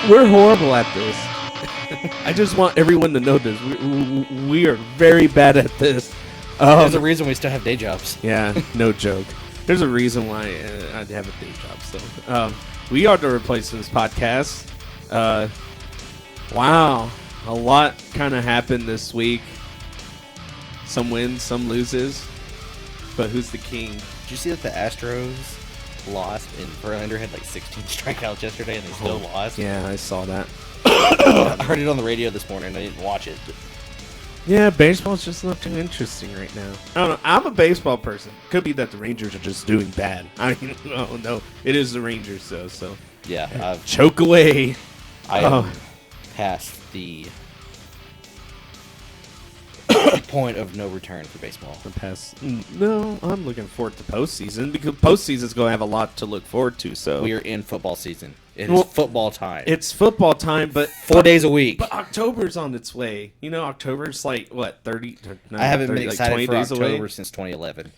We're horrible at this. I just want everyone to know this. We are very bad at this. There's a reason we still have day jobs. Yeah, no joke. There's a reason why I have a day job. So, we are the Replacements podcast. Wow, a lot kind of happened this week. Some wins, some loses. But who's the king? Did you see that the Astros lost and Verlander had like 16 strikeouts yesterday and they still lost? Yeah, I saw that. I heard it on the radio this morning. I didn't watch it. But... Yeah, baseball's just not too interesting right now. I don't know. I'm a baseball person. Could be that the Rangers are just doing bad. I mean, oh no, it is the Rangers though. So yeah, choke away. I am past the point of no return for baseball. No, I'm looking forward to postseason because postseason's going to have a lot to look forward to. So we are in football season. It's football time. It's football time, but 4 days a week. But October's on its way. You know, October's like what 30? I haven't been excited like 20 for days October away? since 2011.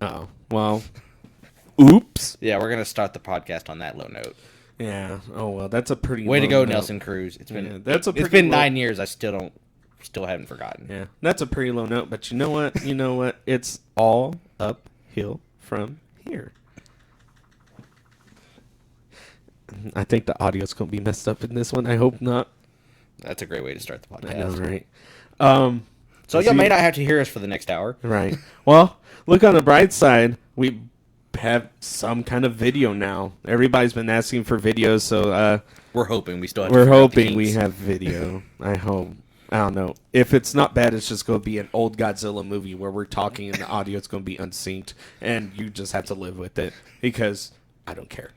Oh well, oops. Yeah, we're gonna start the podcast on that low note. Yeah. Oh well, that's a pretty way to go, note. Nelson Cruz. It's been it's been 9 years. I still haven't forgotten. Yeah, that's a pretty low note. But you know what? You know what? It's all uphill from here. I think the audio's going to be messed up in this one. I hope not. That's a great way to start the podcast. I know, right? So you may not have to hear us for the next hour. Right. Well, look on the bright side. We have some kind of video now. Everybody's been asking for videos, so we're hoping we still have. We're hoping we have video. I hope. I don't know. If it's not bad, it's just going to be an old Godzilla movie where we're talking and the audio is going to be unsynced, and you just have to live with it because I don't care.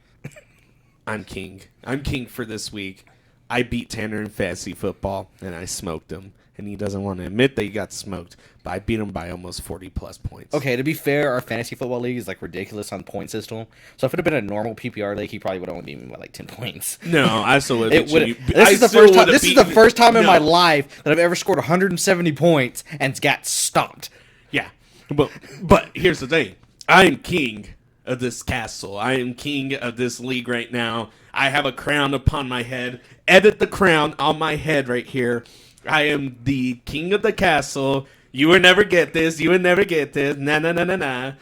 I'm king. I'm king for this week. I beat Tanner in fantasy football, and I smoked him. And he doesn't want to admit that he got smoked, but I beat him by almost 40-plus points. Okay, to be fair, our fantasy football league is like ridiculous on point system. So if it had been a normal PPR league, he probably would have only beaten me by like 10 points. No, I still would have beat you. This is the first time in my life that I've ever scored 170 points and got stomped. Yeah, but here's the thing. I am king of this castle. I am king of this league right now. I have a crown upon my head. Edit the crown on my head right here. I am the king of the castle. You will never get this. You will never get this. Nah.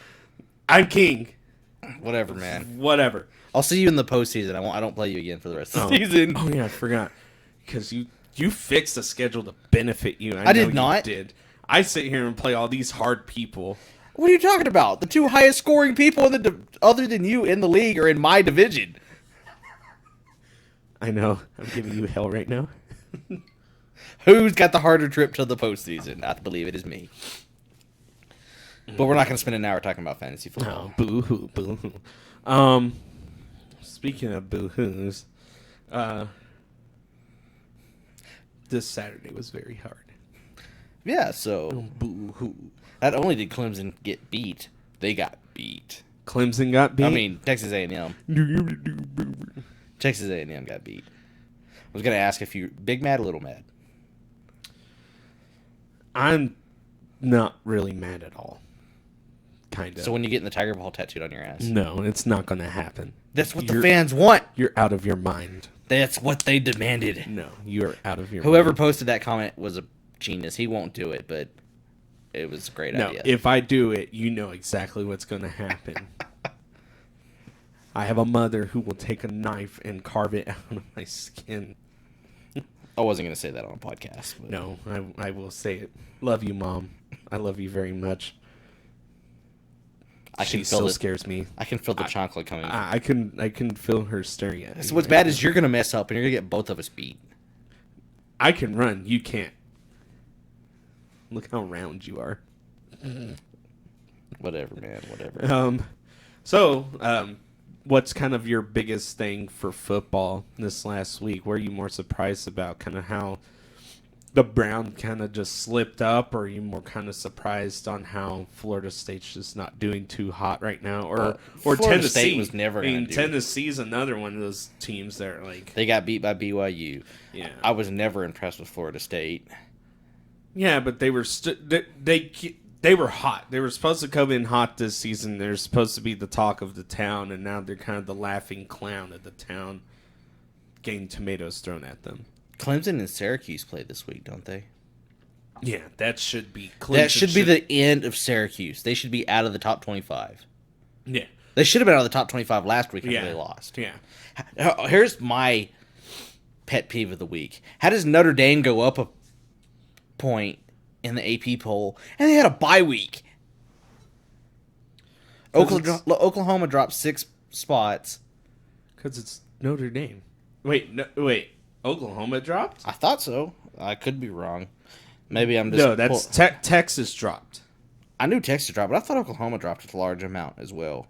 I'm king. Whatever, man. Whatever. I'll see you in the postseason. I don't play you again for the rest of the season. Oh yeah, I forgot. Because you fixed the schedule to benefit you. I did not. You did. I sit here and play all these hard people. What are you talking about? The two highest scoring people other than you in the league are in my division. I know. I'm giving you hell right now. Who's got the harder trip to the postseason? I believe it is me. But we're not going to spend an hour talking about fantasy football. No, boo-hoo, boo-hoo. Speaking of boo-hoos, this Saturday was very hard. Yeah, so boo-hoo. Not only did Clemson get beat, they got beat. Clemson got beat? I mean, Texas A&M. Texas A&M got beat. I was going to ask if you big mad or little mad. I'm not really mad at all. Kind of. So when you get the Tiger Ball tattooed on your ass? No, it's not going to happen. That's what the fans want. You're out of your mind. That's what they demanded. No, you're out of your Whoever mind. posted that comment was a genius. He won't do it, but it was a great idea. If I do it, you know exactly what's going to happen. I have a mother who will take a knife and carve it out of my skin. I wasn't going to say that on a podcast. But... No, I will say it. Love you, Mom. I love you very much. She still scares me. I can feel the chocolate coming. I can feel her staring at me. So what's bad is you're going to mess up and you're going to get both of us beat. I can run. You can't. Look how round you are. Whatever, man. Whatever. What's kind of your biggest thing for football this last week? Were you more surprised about kind of how the Browns kind of just slipped up, or are you more kind of surprised on how Florida State's just not doing too hot right now, or Tennessee State was never going to do Tennessee's another one of those teams that are like they got beat by BYU. Yeah, I was never impressed with Florida State. Yeah, but they were they were hot. They were supposed to come in hot this season. They're supposed to be the talk of the town, and now they're kind of the laughing clown of the town. getting tomatoes thrown at them. Clemson and Syracuse play this week, don't they? Yeah, that should be Clemson. That should be the end of Syracuse. They should be out of the top 25. Yeah. They should have been out of the top 25 last week after they lost. Yeah. Here's my pet peeve of the week. How does Notre Dame go up a point in the AP poll, and they had a bye week? Oklahoma dropped 6 spots. Because it's Notre Dame. Wait. Oklahoma dropped? I thought so. I could be wrong. Maybe I'm just... No, that's Texas dropped. I knew Texas dropped, but I thought Oklahoma dropped a large amount as well.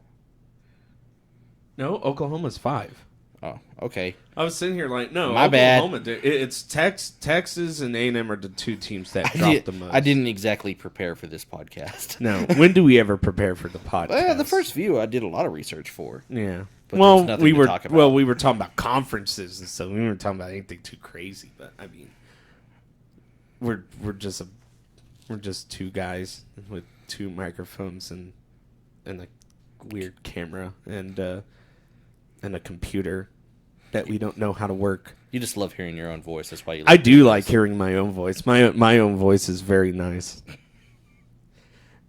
No, Oklahoma's 5. Oh, okay. I was sitting here like, no, My Oklahoma bad. It's Texas and A&M are the 2 teams that dropped the most. I didn't exactly prepare for this podcast. No. When do we ever prepare for the podcast? Well, the first few I did a lot of research for. Yeah. But there's nothing to talk about. we were talking about conferences and stuff. We weren't talking about anything too crazy, but I mean, we're just 2 guys with 2 microphones and a weird camera and a computer that we don't know how to work. You just love hearing your own voice. That's why you. I do like hearing my own voice. My own voice is very nice.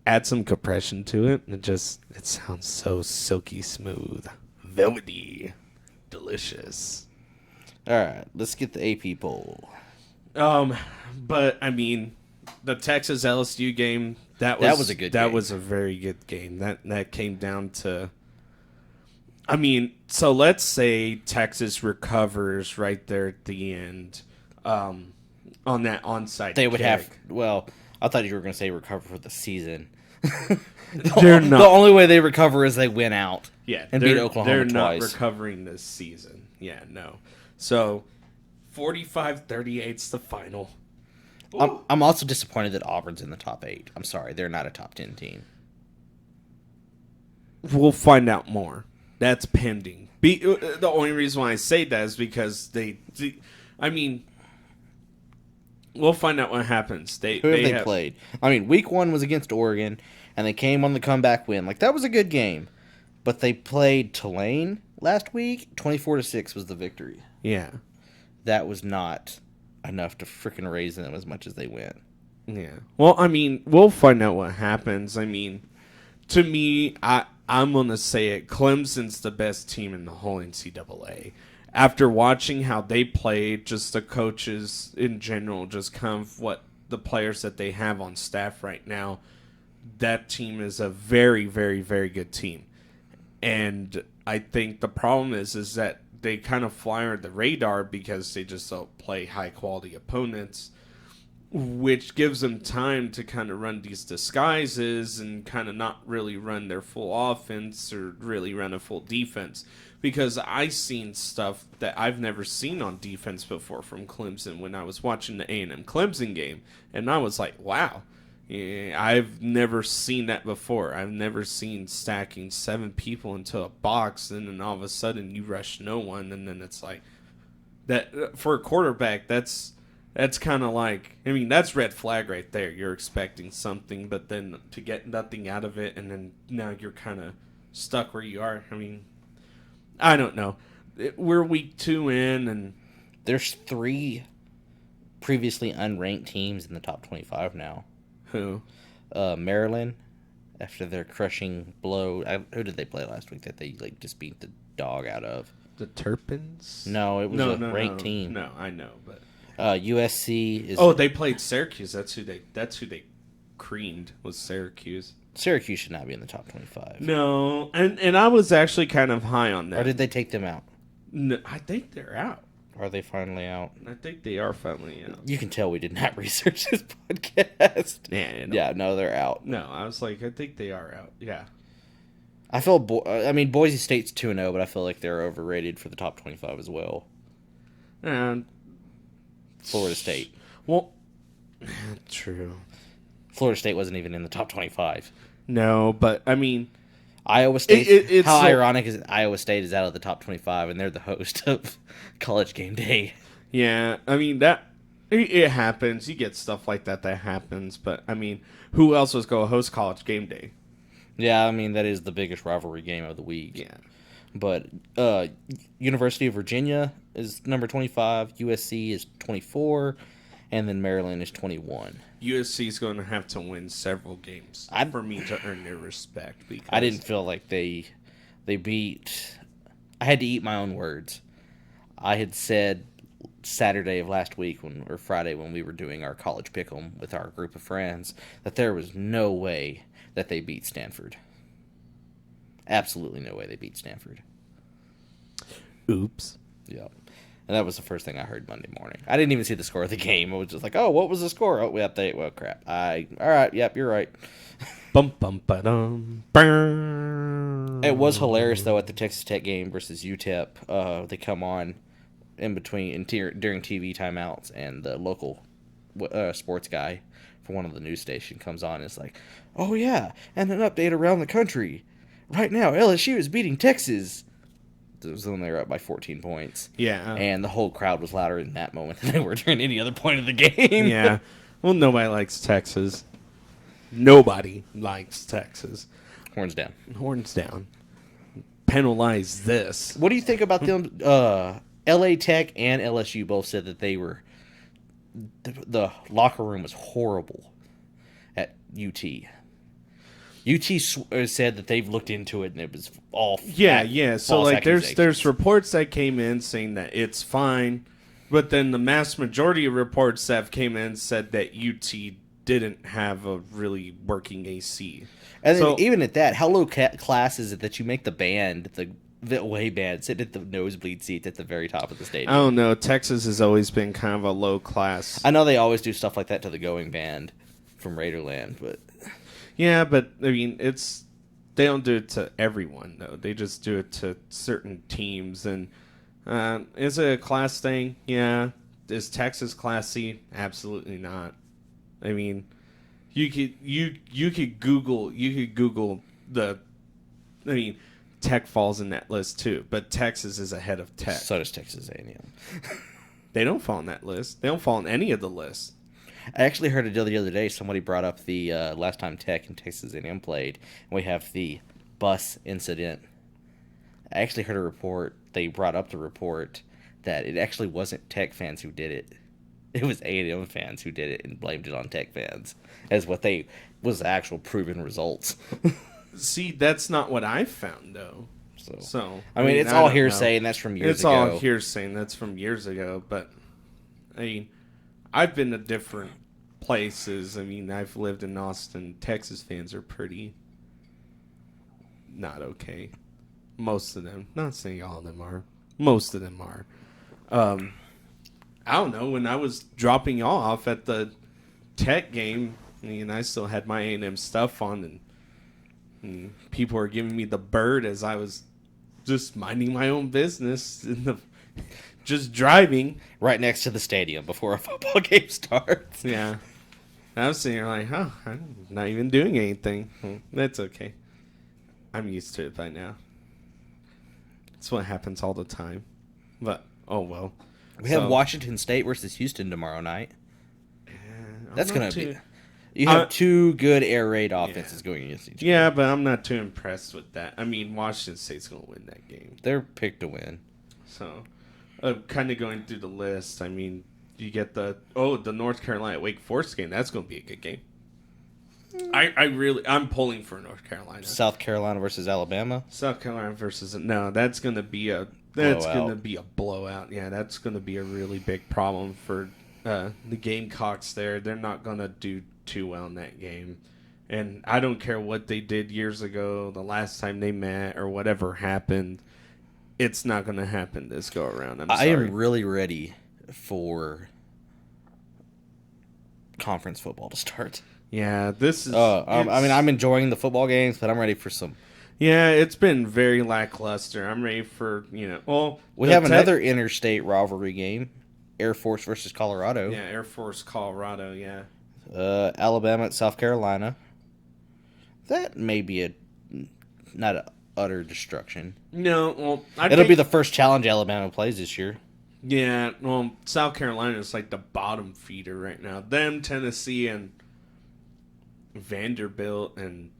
Add some compression to it, and it sounds so silky smooth, velvety, delicious. All right, let's get the AP poll. But I mean, the Texas LSU game that was a good that game. was a very good game. That came down to. I mean, so let's say Texas recovers right there at the end, on that onside. They would kick. have. Well, I thought you were going to say recover for the season. They're not. The only way they recover is they win out. Yeah, and beat Oklahoma they're twice. not recovering this season. Yeah, no. So, 45-38's the final. I'm also disappointed that Auburn's in the top 8. I'm sorry, they're not a top 10 team. We'll find out more. That's pending. The only reason why I say that is because we'll find out what happens. Who have they played? I mean, week 1 was against Oregon, and they came on the comeback win. Like, that was a good game. But they played Tulane last week. 24-6 was the victory. Yeah. That was not enough to freaking raise them as much as they went. Yeah. Well, I mean, we'll find out what happens. I mean, to me, I'm going to say it. Clemson's the best team in the whole NCAA. After watching how they played, just the coaches in general, just kind of what the players that they have on staff right now, that team is a very, very, very good team. And I think the problem is that they kind of fly under the radar because they just don't play high-quality opponents, which gives them time to kind of run these disguises and kind of not really run their full offense or really run a full defense. Because I've seen stuff that I've never seen on defense before from Clemson when I was watching the A&M Clemson game. And I was like, wow, I've never seen that before. I've never seen stacking 7 people into a box and then all of a sudden you rush no one. And then it's like, that for a quarterback, that's kind of like, I mean, that's red flag right there. You're expecting something, but then to get nothing out of it, and then now you're kind of stuck where you are. I mean, I don't know. We're week 2 in, and there's 3 previously unranked teams in the top 25 now. Who? Maryland, after their crushing blow. Who did they play last week that they just beat the dog out of? The Terrapins? No, it was a ranked team. No, I know, but USC is. Oh, they played Syracuse. That's who they creamed, was Syracuse. Syracuse should not be in the top 25. No, and I was actually kind of high on that. Or did they take them out? No, I think they're out. Are they finally out? I think they are finally out. You can tell we did not research this podcast. Yeah, no, they're out. No, I was like, I think they are out. Yeah. I feel. Boise State's 2-0, but I feel like they're overrated for the top 25 as well. And Florida State. Well, true. Florida State wasn't even in the top 25. No, but I mean, Iowa State. It's how so ironic is it Iowa State is out of the top 25 and they're the host of College Game Day. Yeah, I mean that it happens. You get stuff like that happens. But I mean, who else was going to host College Game Day? Yeah, I mean that is the biggest rivalry game of the week. Yeah. But University of Virginia is number 25, USC is 24, and then Maryland is 21. USC is going to have to win several games for me to earn their respect. Because I didn't feel like they beat. I had to eat my own words. I had said Saturday of last week or Friday when we were doing our college pick'em with our group of friends that there was no way that they beat Stanford. Absolutely no way they beat Stanford. Oops. Yeah. And that was the first thing I heard Monday morning. I didn't even see the score of the game. I was just like, oh, what was the score? Oh, we update. Well, crap. All right. Yep, you're right. Bum, bum, ba-dum. It was hilarious, though, at the Texas Tech game versus UTEP. They come on in between during TV timeouts, and the local sports guy for one of the news station comes on and is like, oh, yeah, and an update around the country. Right now, LSU is beating Texas. It was when they were up by 14 points. Yeah. And the whole crowd was louder in that moment than they were during any other point of the game. Yeah. Well, nobody likes Texas. Nobody likes Texas. Horns down. Horns down. Penalize this. What do you think about them? LA Tech and LSU both said that they were... The locker room was horrible at UT. UT said that they've looked into it and it was all So like there's reports that came in saying that it's fine, but then the mass majority of reports that came in said that UT didn't have a really working AC. And then even at that, how low class is it that you make the band, the away band, sit at the nosebleed seat at the very top of the stadium? I don't know. Texas has always been kind of a low class. I know they always do stuff like that to the going band from Raiderland, but... Yeah, but, I mean, they don't do it to everyone, though. They just do it to certain teams. And is it a class thing? Yeah. Is Texas classy? Absolutely not. I mean, you could Google Tech falls in that list, too. But Texas is ahead of Tech. So does Texas A&M. They don't fall in that list. They don't fall in any of the lists. I actually heard it the other day. Somebody brought up the last time Tech and Texas A&M played, and we have the bus incident. I actually heard a report. They brought up the report that it actually wasn't Tech fans who did it. It was A&M fans who did it and blamed it on Tech fans as what was the actual proven results. See, that's not what I found, though. So I mean, it's all hearsay, and that's from years ago. It's all hearsay, and that's from years ago. But I mean, I've been to different places. I mean, I've lived in Austin. Texas fans are pretty not okay. Most of them. Not saying all of them are. Most of them are. I don't know. When I was dropping off at the Tech game, I mean, I still had my A&M stuff on, and people were giving me the bird as I was just minding my own business just driving right next to the stadium before a football game starts. Yeah. I was sitting here like, I'm not even doing anything. That's okay. I'm used to it by now. It's what happens all the time. But, oh well. We have Washington State versus Houston tomorrow night. That's going to be... You have two good air raid offenses going against each other. Yeah, but I'm not too impressed with that. I mean, Washington State's going to win that game. They're picked to win. So, kind of going through the list, I mean, you get the North Carolina Wake Forest game. That's going to be a good game. I'm pulling for North Carolina. South Carolina versus Alabama. That's going to be a blowout. Yeah, that's going to be a really big problem for the Gamecocks there. They're not going to do too well in that game. And I don't care what they did years ago, the last time they met or whatever happened. It's not going to happen this go around. I am really ready for conference football to start. Yeah, this is... I'm enjoying the football games, but I'm ready for some... Yeah, it's been very lackluster. I'm ready for, we have another interstate rivalry game. Air Force versus Colorado. Yeah, Air Force, Colorado, yeah. Alabama at South Carolina. That may be not an utter destruction. No, well... It'll be the first challenge Alabama plays this year. Yeah, well, South Carolina is like the bottom feeder right now. Them, Tennessee, and Vanderbilt, and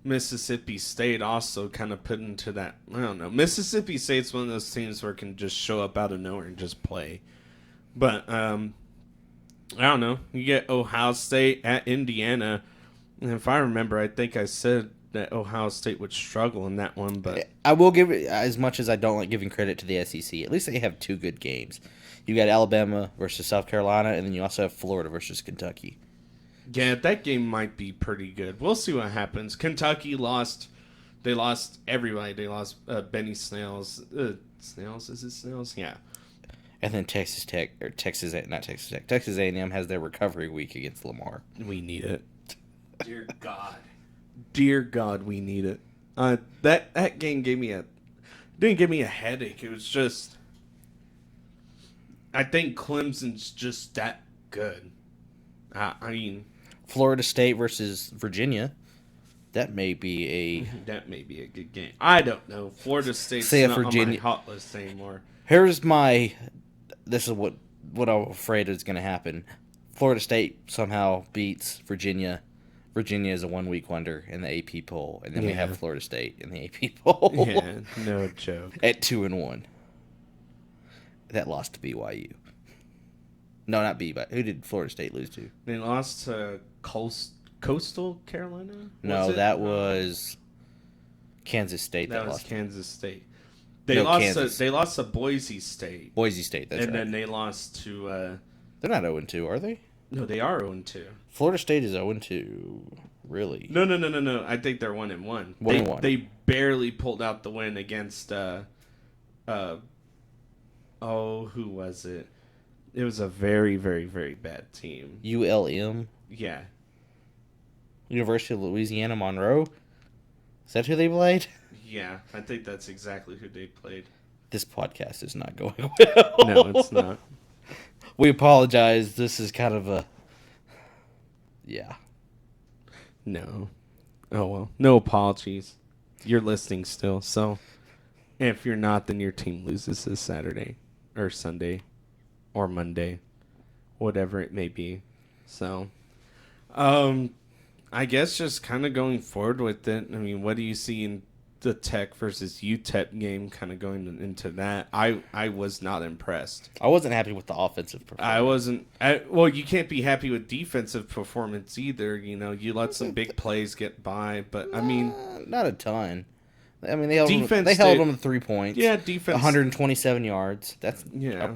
Mississippi State also kind of put into that. I don't know. Mississippi State's one of those teams where it can just show up out of nowhere and just play. But I don't know. You get Ohio State at Indiana. And if I remember, I think I said that Ohio State would struggle in that one. But I will give it, as much as I don't like giving credit to the SEC, at least they have two good games. You got Alabama versus South Carolina, and then you also have Florida versus Kentucky. yeah, that game might be pretty good. We'll see what happens. Kentucky lost. They lost everybody. They lost Benny Snells. Snells? Is it Snells? Yeah. And then Texas A&M has their recovery week against Lamar. We need it. Dear God. Dear God, we need it. That game didn't give me a headache. It was just, I think Clemson's just that good. I mean, Florida State versus Virginia. That may be a good game. I don't know. Florida State's Say if not on Virginia- my hot list anymore. This is what I'm afraid is going to happen. Florida State somehow beats Virginia. Virginia is a 1 week wonder in the AP poll, and then we have Florida State in the AP poll. Yeah, no joke. At 2-1. That lost to BYU. No, not B, but who did Florida State lose to? They lost to Coastal Carolina? No, that was Kansas State. That was lost. Kansas State. Kansas. They lost to Boise State. Boise State, that's right. And then they lost to They're not 0-2, are they? no, they are 0-2. Florida State is 0-2. Really? No. I think they're 1-1. 1-1. They barely pulled out the win against who was it? It was a very, very, very bad team. ULM? Yeah. University of Louisiana Monroe? Is that who they played? Yeah, I think that's exactly who they played. This podcast is not going well. No, it's not. We apologize. This is kind of a... Yeah. No. Oh, well. No apologies. You're listening still, so if you're not, then your team loses this Saturday or Sunday or Monday, whatever it may be. So, I guess just kind of going forward with it. I mean, what do you see in the Tech versus UTEP game kind of going into that? I was not impressed. I wasn't happy with the offensive performance. I wasn't. Well, you can't be happy with defensive performance either. You know, you let some big plays get by, but I mean, not a ton. I mean, they held defense them to 3 points. Yeah, defense. 127 yards. That's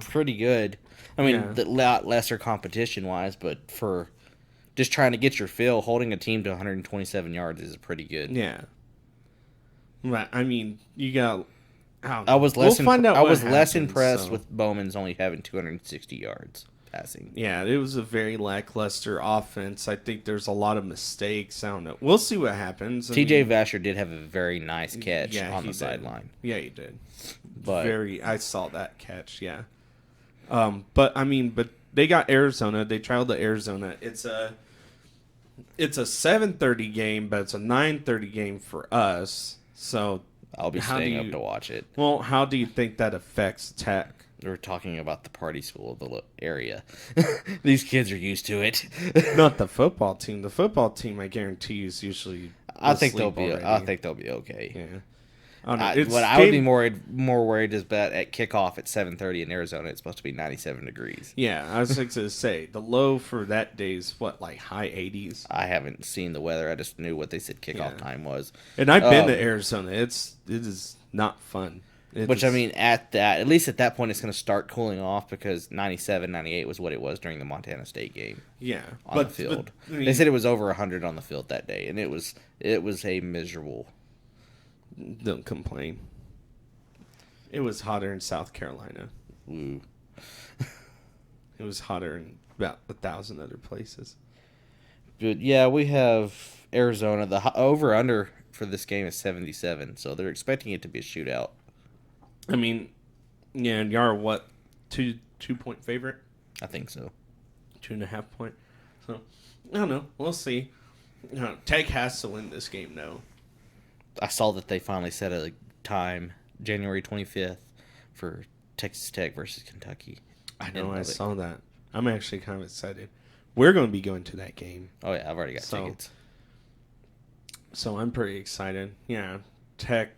pretty good. I mean, a lot lesser competition wise, but for just trying to get your fill, holding a team to 127 yards is pretty good. Yeah. Right. I mean, you got. I was less. I was less happens, impressed so. with Bowman's only having 260 yards passing. Yeah, it was a very lackluster offense. I think there's a lot of mistakes. I don't know. We'll see what happens. T.J. Vasher did have a very nice catch on the sideline. Yeah, he did. But I saw that catch. Yeah. But they got Arizona. They traveled to Arizona. It's a 7:30 game, but it's a 9:30 game for us. So I'll be staying up to watch it. Well, how do you think that affects Tech? We're talking about the party school of the area. These kids are used to it. Not the football team. The football team, I guarantee you, is usually. I think they'll be okay. Yeah. What I would be more worried is that at kickoff at 7:30 in Arizona, it's supposed to be 97 degrees. Yeah, I was going to say the low for that day is like high 80s. I haven't seen the weather. I just knew what they said kickoff time was. And I've been to Arizona. It is not fun. At least at that point, it's going to start cooling off because 97, 98 was what it was during the Montana State game. Yeah, on the field. They said it was over 100 on the field that day, and it was a miserable. Don't complain. It was hotter in South Carolina. Ooh. It was hotter in about 1,000 other places. But yeah, we have Arizona. The over-under for this game is 77, so they're expecting it to be a shootout. I mean, yeah, and y'all are what, 2-point favorite? I think so. 2.5 point. So, I don't know. We'll see. Tech has to win this game, though. I saw that they finally set a time, January 25th, for Texas Tech versus Kentucky. I know, I saw that. I'm actually kind of excited. We're going to be going to that game. Oh, yeah, I've already got tickets. So I'm pretty excited. Yeah, Tech,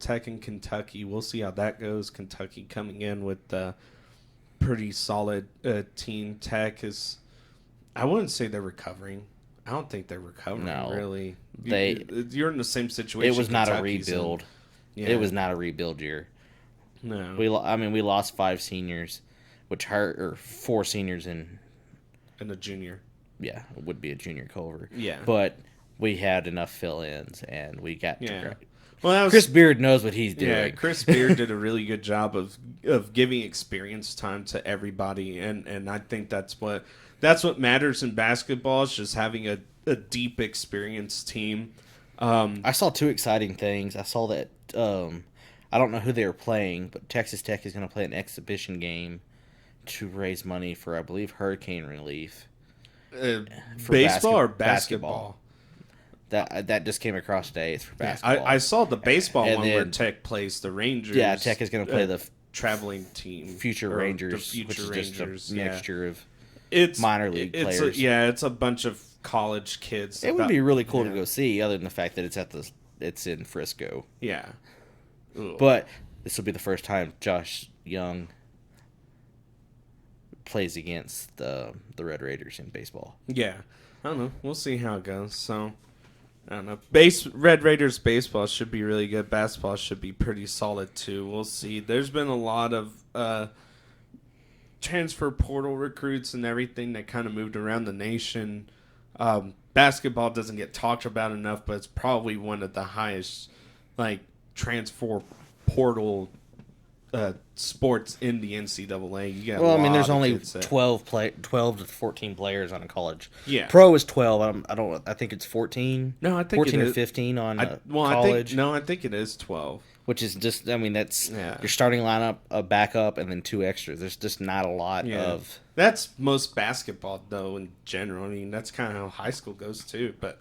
Tech in Kentucky. We'll see how that goes. Kentucky coming in with a pretty solid team. Tech is. I wouldn't say they're recovering. I don't think they're recovering. No. Really. You're in the same situation. It was not a Kentucky's rebuild. Yeah. It was not a rebuild year. No. We lost 5 seniors, which hurt, or 4 seniors and a junior. Yeah, it would be a junior Culver. Yeah. But we had enough fill-ins, and we got to well, Chris Beard knows what he's doing. Yeah, Chris Beard did a really good job of giving experience time to everybody, and I think that's what matters in basketball, is just having a deep experienced team. I saw 2 exciting things. I saw that I don't know who they were playing, but Texas Tech is going to play an exhibition game to raise money for, I believe, hurricane relief. Baseball or basketball? That just came across today. It's for basketball. I saw the baseball one where Tech plays the Rangers. Yeah, Tech is going to play the traveling team, Future Rangers, which is just a mixture of minor league players. It's a bunch of college kids. It would be really cool to go see, other than the fact that it's in Frisco. Yeah, Ugh. But this will be the first time Josh Young plays against the Red Raiders in baseball. Yeah, I don't know. We'll see how it goes. So, I don't know. Red Raiders baseball should be really good. Basketball should be pretty solid too. We'll see. There's been a lot of transfer portal recruits and everything that kind of moved around the nation. Basketball doesn't get talked about enough, but it's probably one of the highest transfer portal sports in the NCAA. There's only 12 to 14 players on a college. Yeah, pro is 12. I think it's 14. No, I think 14 or 15 on college. I think it is 12. Which is just, that's your starting lineup, a backup, and then 2 extras. There's just not a lot of. That's most basketball, though, in general. I mean, that's kind of how high school goes, too. But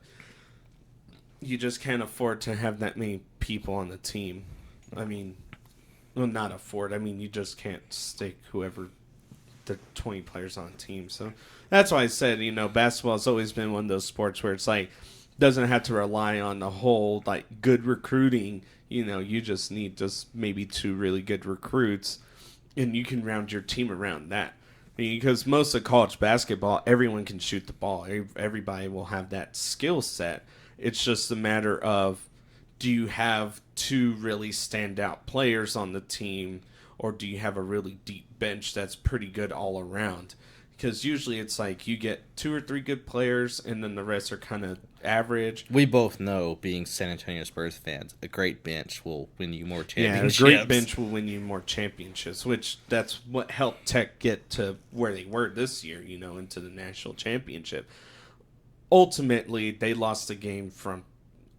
you just can't afford to have that many people on the team. I mean, well, not afford. I mean, you just can't stick whoever the 20 players on a team. So that's why I said, basketball has always been one of those sports where it's doesn't have to rely on the whole, good recruiting. You just need maybe 2 really good recruits, and you can round your team around that. Because most of college basketball, everyone can shoot the ball. Everybody will have that skill set. It's just a matter of, do you have 2 really standout players on the team, or do you have a really deep bench that's pretty good all around? Because usually it's you get 2 or 3 good players, and then the rest are kind of average. We both know, being San Antonio Spurs fans, a great bench will win you more championships. Yeah, a great bench will win you more championships, which that's what helped Tech get to where they were this year, into the national championship. Ultimately, they lost the game from...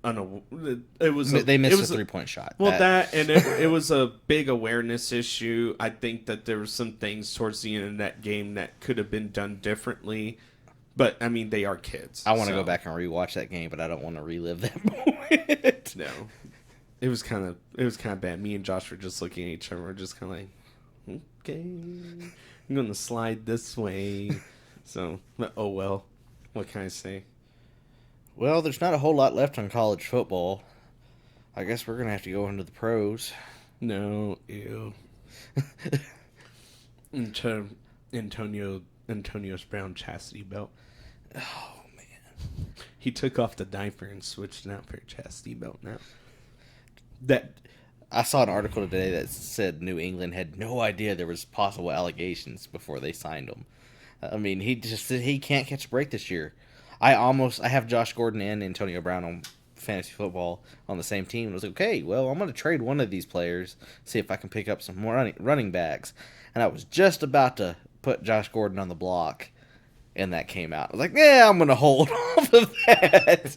They missed a 3-point shot. Well, it was a big awareness issue. I think that there were some things towards the end of that game that could have been done differently. But I mean, they are kids. I want to go back and rewatch that game, but I don't want to relive that moment. No, it was kind of bad. Me and Josh were just looking at each other. We're just kind of okay, I'm gonna slide this way. So, oh well, what can I say? Well, there's not a whole lot left on college football. I guess we're going to have to go into the pros. No, ew. Antonio's brown chastity belt. Oh, man. He took off the diaper and switched it out for a chastity belt now. I saw an article today that said New England had no idea there was possible allegations before they signed him. I mean, he can't catch a break this year. I have Josh Gordon and Antonio Brown on fantasy football on the same team. And I was like, okay, well, I'm going to trade one of these players, see if I can pick up some more running backs. And I was just about to put Josh Gordon on the block, and that came out. I was like, yeah, I'm going to hold off of that.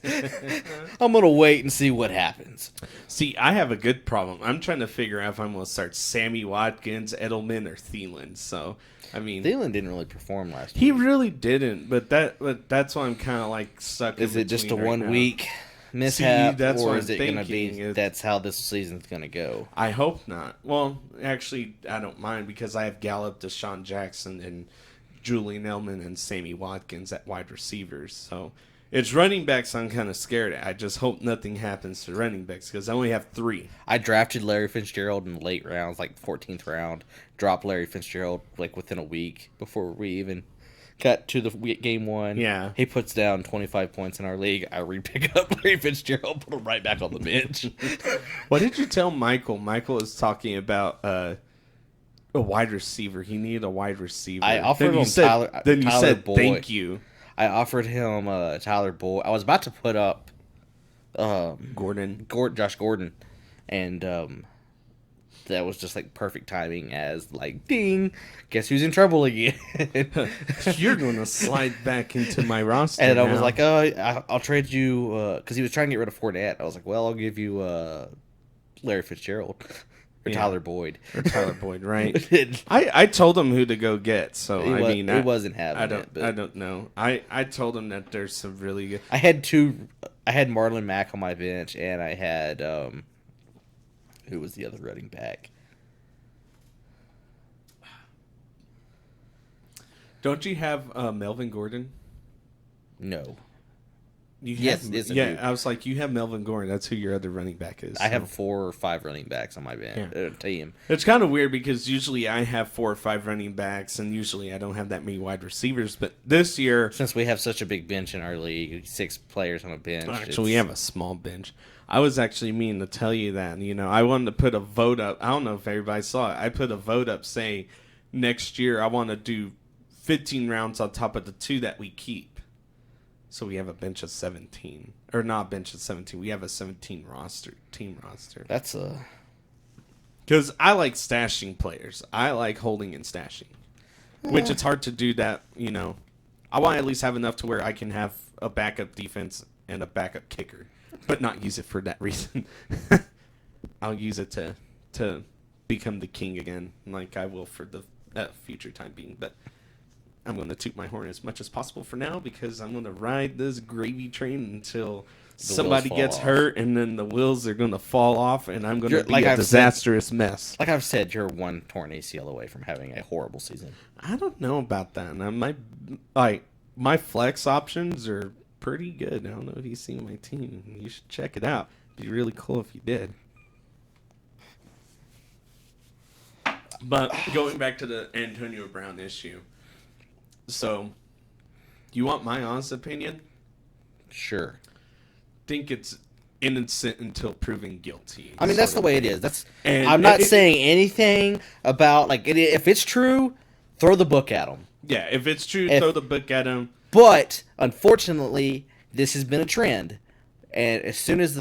I'm going to wait and see what happens. See, I have a good problem. I'm trying to figure out if I'm going to start Sammy Watkins, Edelman, or Thielen. So... I mean, Thielen didn't really perform last week. He really didn't, but that's why I'm kind of stuck. Is it just a 1 week mishap, or is it going to be that's how this season's going to go? I hope not. Well, actually, I don't mind because I have Gallup, Deshaun Jackson, and Julian Edelman and Sammy Watkins at wide receivers. So It's running backs I'm kind of scared at. I just hope nothing happens to running backs because I only have 3. I drafted Larry Fitzgerald in the late rounds, like 14th round. Dropped Larry Fitzgerald like within a week before we even got to the game 1. Yeah. He puts down 25 points in our league. I re-pick up Larry Fitzgerald, put him right back on the bench. What did you tell Michael? Michael is talking about a wide receiver. He needed a wide receiver. I offered him Tyler Boyd. Thank you. I offered him Tyler Boyd. I was about to put up Josh Gordon, and that was just like perfect timing. As like, ding! Guess who's in trouble again? You're going to slide back into my roster. And now. I was like, I'll trade you because he was trying to get rid of Fournette. I was like, well, I'll give you Larry Fitzgerald. Or Tyler Boyd. Or Tyler Boyd, right. I told him who to go get, so he wasn't having it. But I don't know. I told him that there's some really good... I had Marlon Mack on my bench, and I had... who was the other running back? Don't you have Melvin Gordon? No. Yes, I was like, you have Melvin Gordon. That's who your other running back is. I have 4 or 5 running backs on my bench team. It's kind of weird because usually I have 4 or 5 running backs, and usually I don't have that many wide receivers. But this year, since we have such a big bench in our league, 6 players on a bench. Actually, we have a small bench. I was actually meaning to tell you that. I wanted to put a vote up. I don't know if everybody saw it. I put a vote up saying next year I want to do 15 rounds on top of the 2 that we keep. So we have a bench of 17. Or not a bench of 17. We have a 17 team roster. That's a... Because I like stashing players. I like holding and stashing. Which it's hard to do that, I want to at least have enough to where I can have a backup defense and a backup kicker. But not use it for that reason. I'll use it to become the king again. Like I will for the future time being. But... I'm going to toot my horn as much as possible for now because I'm going to ride this gravy train until somebody gets hurt and then the wheels are going to fall off and I'm going to be a disastrous mess. Like I've said, you're one torn ACL away from having a horrible season. I don't know about that. My flex options are pretty good. I don't know if you've seen my team. You should check it out. It'd be really cool if you did. But going back to the Antonio Brown issue. So, you want my honest opinion? Sure. Think it's innocent until proven guilty. I mean, that's the way it is. I'm not saying anything about, if it's true, throw the book at him. Yeah, if it's true, throw the book at him. But, unfortunately, this has been a trend. And as soon as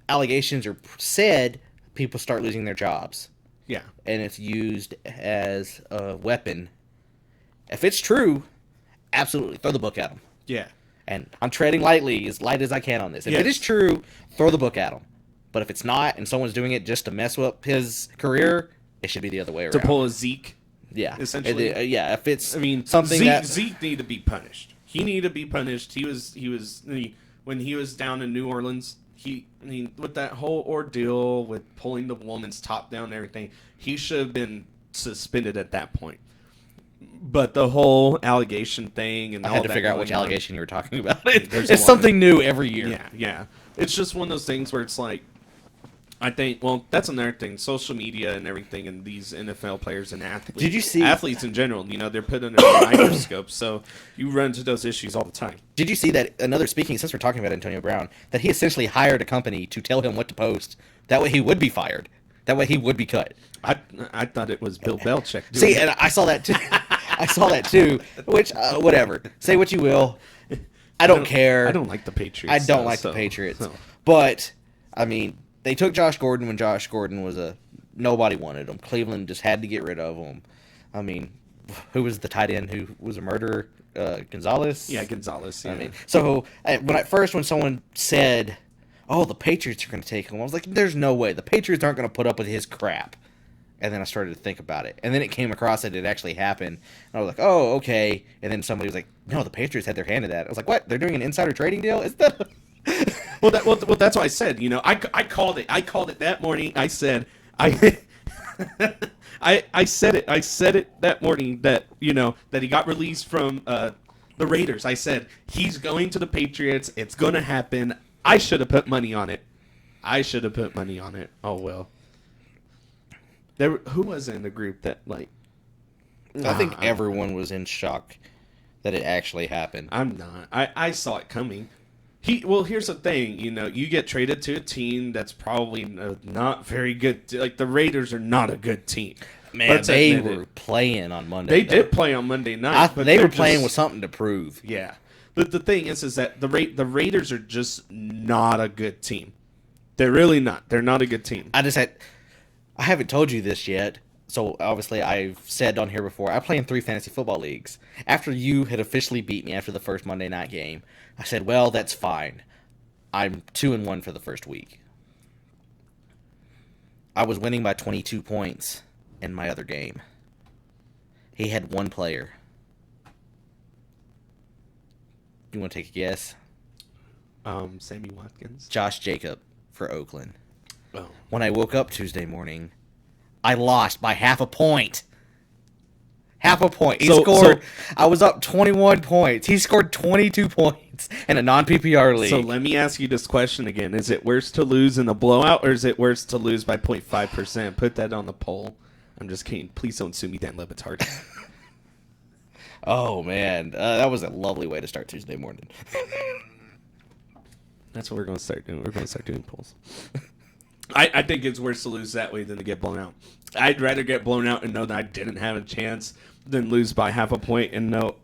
allegations are said, people start losing their jobs. Yeah. And it's used as a weapon. If it's true, absolutely throw the book at him. Yeah. And I'm treading lightly, as light as I can on this. If it is true, throw the book at him. But if it's not, and someone's doing it just to mess up his career, it should be the other way around. To pull a Zeke. Yeah. Essentially. If it's something Zeke need to be punished. He needed to be punished. When he was down in New Orleans, with that whole ordeal with pulling the woman's top down and everything, he should have been suspended at that point. But the whole allegation thing and I had to figure out which allegation you were talking about. It's something new every year. Yeah. It's just one of those things where it's like, I think, that's another thing. Social media and everything, and these NFL players and athletes. Did you see athletes in general? They're put under a microscope, so you run into those issues all the time. Did you see that? Since we're talking about Antonio Brown, that he essentially hired a company to tell him what to post. That way, he would be fired. That way, he would be cut. I thought it was Bill Belichick. See, and I saw that too. Which, whatever. Say what you will. I don't care. I don't like the Patriots. I don't like the Patriots. So. But, I mean, they took Josh Gordon when Josh Gordon was nobody wanted him. Cleveland just had to get rid of him. I mean, who was the tight end who was a murderer? Gonzalez? Yeah, Gonzalez. Yeah. I mean, so when someone said, oh, the Patriots are going to take him, I was like, there's no way. The Patriots aren't going to put up with his crap. And then I started to think about it. And then it came across that it actually happened. And I was like, oh, okay. And then somebody was like, no, the Patriots had their hand in that. I was like, what? They're doing an insider trading deal? Is that... well, that's what I said. I called it. I called it that morning. I said, I said it. I said it that morning that, that he got released from The Raiders. I said, he's going to the Patriots. It's going to happen. I should have put money on it. Oh, well. Who was in the group that, like... I think everyone was in shock that it actually happened. I'm not. I saw it coming. Here's the thing. You get traded to a team that's probably not very good. Like, the Raiders are not a good team. Man, they were playing on Monday. They did play on Monday night. They were playing with something to prove. Yeah. But the thing is that the Raiders are just not a good team. They're really not. They're not a good team. I haven't told you this yet. So, obviously, I've said on here before, I play in 3 fantasy football leagues. After you had officially beat me after the first Monday night game, I said, well, that's fine. I'm 2-1 for the first week. I was winning by 22 points in my other game. He had 1 player. You want to take a guess? Sammy Watkins. Josh Jacob for Oakland. Oh. When I woke up Tuesday morning, I lost by half a point. Half a point. He scored. I was up 21 points. He scored 22 points in a non-PPR league. So let me ask you this question again. Is it worse to lose in a blowout or is it worse to lose by 0.5%? Put that on the poll. I'm just kidding. Please don't sue me, Dan Lebitard. Oh, man. That was a lovely way to start Tuesday morning. That's what we're going to start doing. We're going to start doing polls. I think it's worse to lose that way than to get blown out. I'd rather get blown out and know that I didn't have a chance than lose by half a point and know,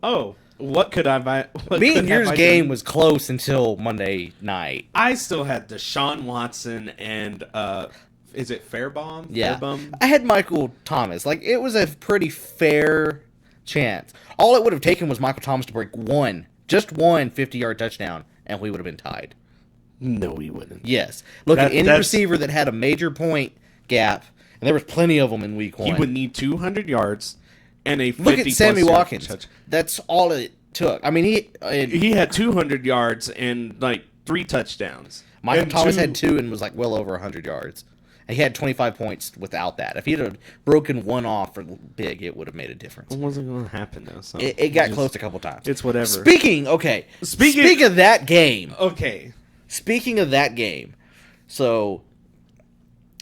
what could I buy? Me and yours game was close until Monday night. I still had Deshaun Watson and, is it Fairbaum? Yeah. Fairbaum? I had Michael Thomas. Like, it was a pretty fair chance. All it would have taken was Michael Thomas to break just one 50-yard touchdown, and we would have been tied. No, we wouldn't. Yes. Look at any receiver that had a major point gap, and there was plenty of them in week 1. He would need 200 yards and a 50 Look at Sammy Watkins. Touch. That's all it took. I mean, he had 200 yards and like 3 touchdowns. Michael Thomas had 2 and was like well over 100 yards. And he had 25 points without that. If he had broken one off for big, it would have made a difference. It wasn't going to happen though. So it got close a couple times. It's whatever. Speaking of that game. Okay. Speaking of that game, so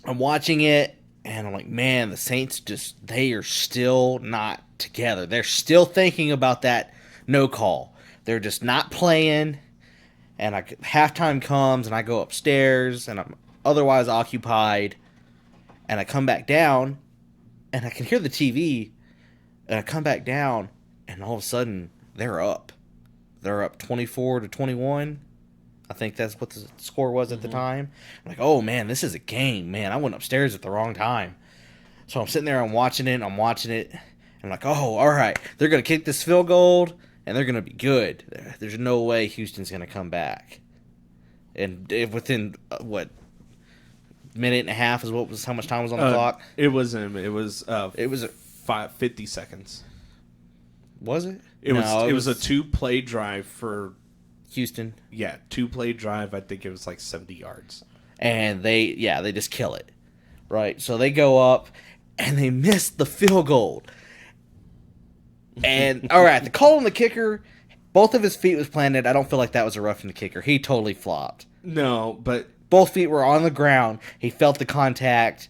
I'm watching it, and I'm like, man, the Saints they are still not together. They're still thinking about that no call. They're just not playing, and halftime comes, and I go upstairs, and I'm otherwise occupied, and I come back down, and I can hear the TV, and I come back down, and all of a sudden, they're up. They're up 24-21. I think that's what the score was at the time. I'm like, oh, man, this is a game. Man, I went upstairs at the wrong time. So I'm sitting there, I'm watching it. And I'm like, oh, all right. They're going to kick this field goal, and they're going to be good. There's no way Houston's going to come back. And within, minute and a half is how much time was on the clock? It was 50 seconds. Was it? It was a 2-play drive for Houston. Yeah, 2-play drive. I think it was like 70 yards. And they just kill it. Right? So they go up, and they miss the field goal. And, all right, the call on the kicker, both of his feet was planted. I don't feel like that was a roughing the kicker. He totally flopped. No, but both feet were on the ground. He felt the contact.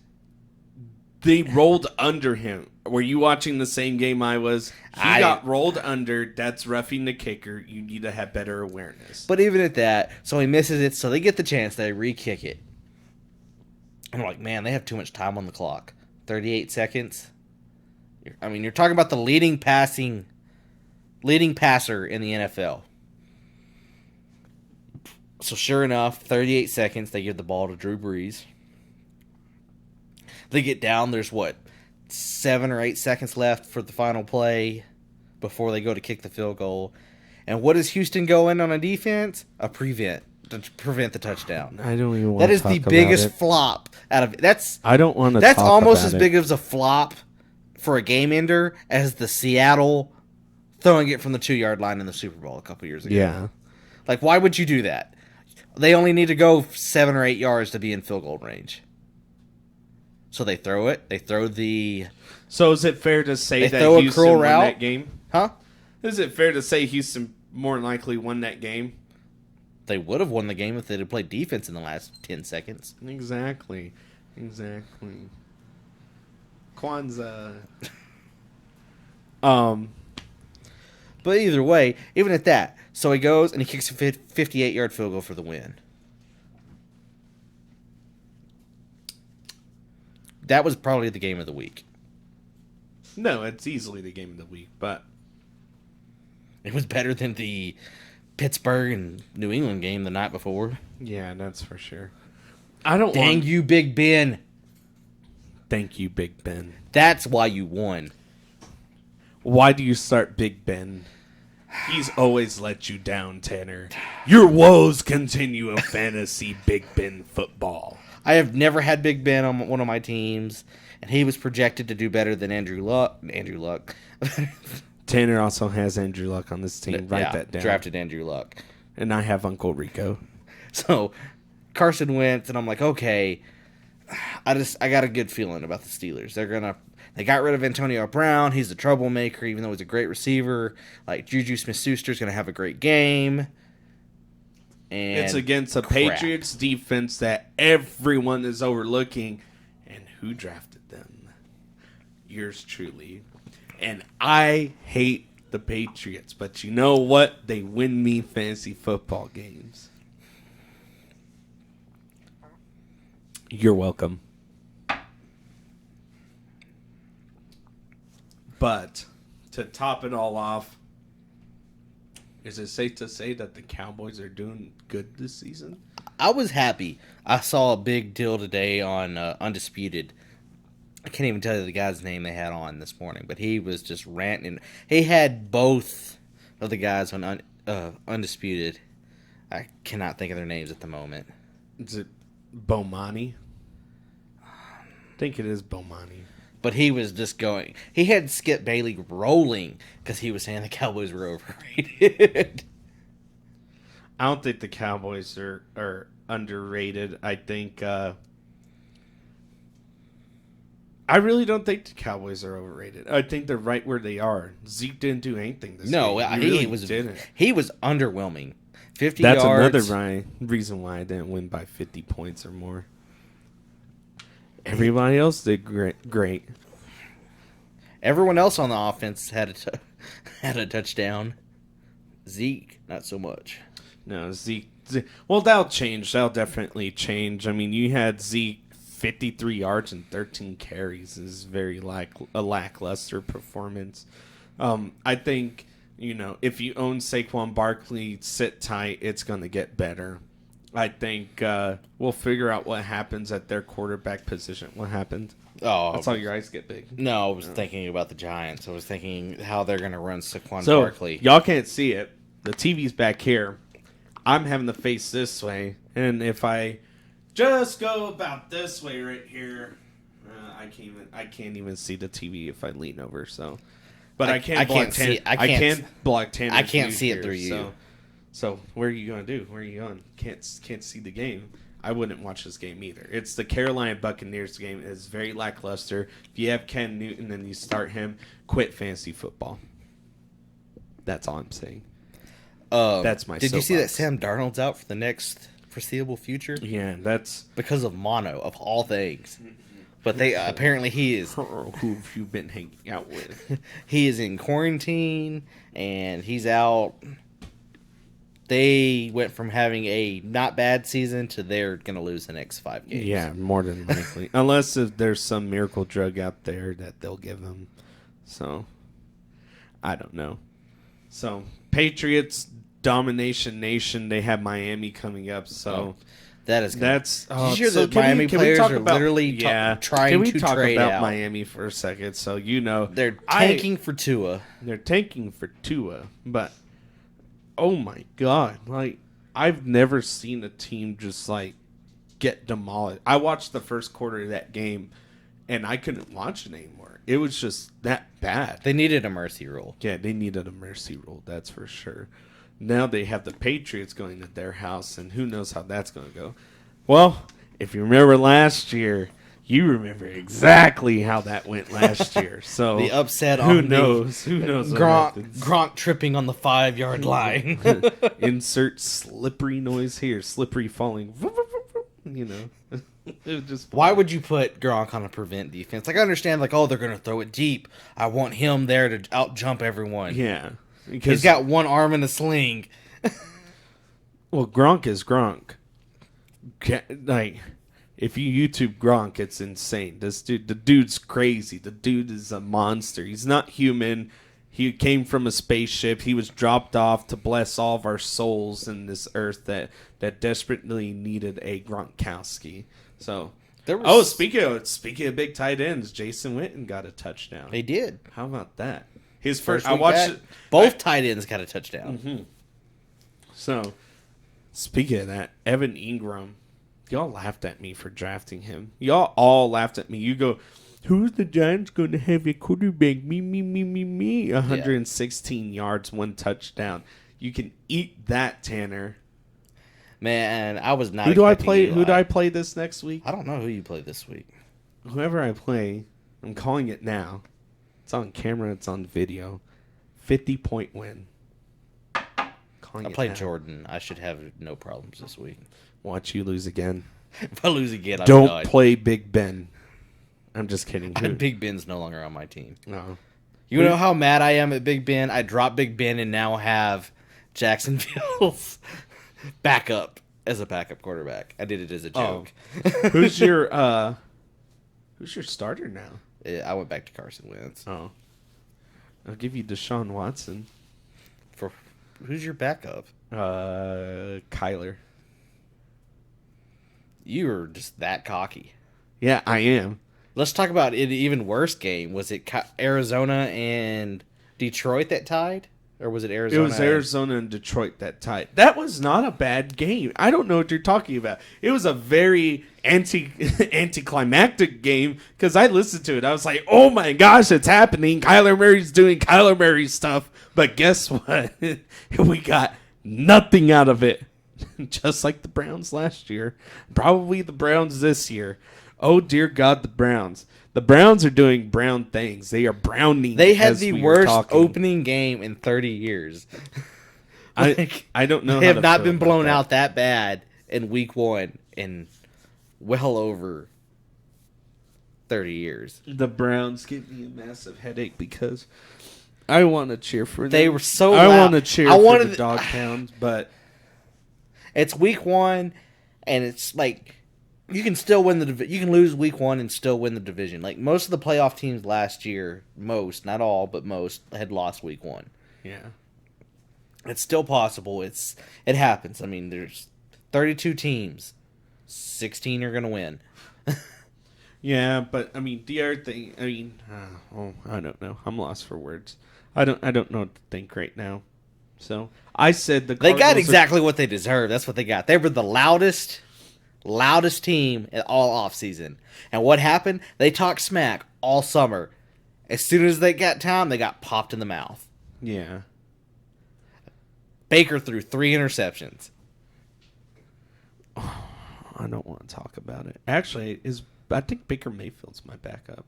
They rolled under him. Were you watching the same game I was? He got rolled under. That's roughing the kicker. You need to have better awareness. But even at that, so he misses it. So they get the chance. They re-kick it. I'm like, man, they have too much time on the clock. 38 seconds. I mean, you're talking about the leading passer in the NFL. So sure enough, 38 seconds, they give the ball to Drew Brees. They get down, there's 7 or 8 seconds left for the final play before they go to kick the field goal. And what does Houston go in on a defense? A prevent to prevent the touchdown. I don't even want to talk about it. That is the biggest flop out of it. I don't want to That's almost as big as a flop for a game ender as the Seattle throwing it from the 2-yard line in the Super Bowl a couple years ago. Yeah. Like, why would you do that? They only need to go 7 or 8 yards to be in field goal range. So they throw it. They throw the... So is it fair to say that throw Houston won that game? Huh? Is it fair to say Houston more than likely won that game? They would have won the game if they had played defense in the last 10 seconds. Exactly. Kwanzaa. But either way, even at that, so he goes and he kicks a 58-yard field goal for the win. That was probably the game of the week. No, it's easily the game of the week, but it was better than the Pittsburgh and New England game the night before. Yeah, that's for sure. I don't Dang you, Big Ben. Thank you, Big Ben. That's why you won. Why do you start Big Ben? He's always let you down, Tanner. Your woes continue in fantasy Big Ben football. I have never had Big Ben on one of my teams, and he was projected to do better than Andrew Luck. Tanner also has Andrew Luck on this team. Write that down. Drafted Andrew Luck. And I have Uncle Rico. So Carson Wentz, and I'm like, okay, I got a good feeling about the Steelers. They got rid of Antonio Brown. He's a troublemaker, even though he's a great receiver. Like Juju Smith-Schuster's going to have a great game. And it's against a Patriots defense that everyone is overlooking. And who drafted them? Yours truly. And I hate the Patriots, but you know what? They win me fantasy football games. You're welcome. But to top it all off, is it safe to say that the Cowboys are doing good this season? I was happy. I saw a big deal today on Undisputed. I can't even tell you the guy's name they had on this morning, but he was just ranting. He had both of the guys on Undisputed. I cannot think of their names at the moment. Is it Bomani? I think it is Bomani. But he was just going. He had Skip Bayless rolling because he was saying the Cowboys were overrated. I don't think the Cowboys are underrated. I think I really don't think the Cowboys are overrated. I think they're right where they are. Zeke didn't do anything this game. He was underwhelming. 50 That's yards. another reason why I didn't win by 50 points or more. Everybody else did great. Everyone else on the offense had a touchdown. Zeke, not so much. No, Zeke. Well, that'll change. That'll definitely change. I mean, you had Zeke 53 yards and 13 carries. Is very a lackluster performance. I think, if you own Saquon Barkley, sit tight. It's going to get better. I think we'll figure out what happens at their quarterback position. What happened? Oh, I saw your eyes get big. No, I was thinking about the Giants. I was thinking how they're going to run Saquon So, Barkley. Y'all can't see it. The TV's back here. I'm having to face this way. And if I just go about this way right here, I can't even see the TV if I lean over. So, but I can't block Tanner's I can't see view it through you. So what are you going to do? Where are you going? Can't see the game. I wouldn't watch this game either. It's the Carolina Buccaneers game. It's very lackluster. If you have Ken Newton and you start him, quit fantasy football. That's all I'm saying. That's my Did you see that soapbox. Sam Darnold's out for the next foreseeable future? Yeah, that's Because of mono, of all things. But they apparently he is. who have you been hanging out with? He is in quarantine, and he's out. They went from having a not bad season to they're going to lose the next 5 games. Yeah, more than likely. Unless if there's some miracle drug out there that they'll give him. So, I don't know. So, Patriots, Domination Nation, they have Miami coming up. So, that is that's... Did you hear that Miami players are literally trying to trade out? Can we talk about Miami for a second? So, they're tanking for Tua. They're tanking for Tua, but... Oh my God! I've never seen a team just get demolished. I watched the first quarter of that game, and I couldn't watch it anymore. It was just that bad. They needed a mercy rule. Yeah, they needed a mercy rule. That's for sure. Now they have the Patriots going to their house, and who knows how that's going to go. Well, if you remember last year, You remember exactly how that went last year. So The upset who on knows? Who knows? Gronk tripping on the 5-yard line. Insert slippery noise here. Slippery falling. You know. It was just Why would you put Gronk on a prevent defense? Like, I understand, like, oh, they're going to throw it deep. I want him there to out-jump everyone. Yeah. Because he's got one arm in a sling. Well, Gronk is Gronk. Like, if you YouTube Gronk, it's insane. The dude's crazy. The dude is a monster. He's not human. He came from a spaceship. He was dropped off to bless all of our souls in this earth that desperately needed a Gronkowski. So, speaking of big tight ends, Jason Witten got a touchdown. They did. How about that? His first. I watched it. Both tight ends got a touchdown. Mm-hmm. So, speaking of that, Evan Ingram, y'all laughed at me for drafting him. Y'all all laughed at me. You go, who's the Giants going to have a quarterback? Me. 116 yards, 1 touchdown. You can eat that, Tanner. Man, I was not. Who do I play? Who do I play this next week? I don't know who you play this week. Whoever I play, I'm calling it now. It's on camera. It's on video. 50-point win. I played Jordan. I should have no problems this week. Watch you lose again. If I lose again, don't play Big Ben. I'm just kidding. Big Ben's no longer on my team. No. You know how mad I am at Big Ben? I dropped Big Ben and now have Jacksonville's backup as a backup quarterback. I did it as a joke. Oh. Who's your starter now? I went back to Carson Wentz. Oh. I'll give you Deshaun Watson. Who's your backup? Kyler. You are just that cocky. Yeah, I am. Let's talk about an even worse game. Was it Arizona and Detroit that tied? Or was it Arizona? It was Arizona and Detroit that tied. That was not a bad game. I don't know what you're talking about. It was a very anticlimactic game because I listened to it. I was like, oh my gosh, it's happening. Kyler Murray's doing Kyler Murray stuff. But guess what? We got nothing out of it. Just like the Browns last year. Probably the Browns this year. Oh, dear God, the Browns. The Browns are doing Brown things. They are browning. They had the worst opening game in 30 years. I don't know. They have not been blown out that bad in week 1 in well over 30 years. The Browns give me a massive headache because I want to cheer for them. They were so I loud. want to cheer for the Dog Pounds, but it's week 1, and it's like you can still win you can lose week 1 and still win the division. Like most of the playoff teams last year, not all, but most had lost week 1. Yeah, it's still possible. It happens. I mean, there's 32 teams, 16 are gonna win. Yeah, but I mean the other thing. I mean, I don't know. I'm lost for words. I don't know what to think right now. So I said they got exactly what they deserve. That's what they got. They were the loudest team all offseason. And what happened? They talked smack all summer. As soon as they got time, they got popped in the mouth. Yeah. Baker threw 3 interceptions. Oh, I don't want to talk about it. Actually, I think Baker Mayfield's my backup.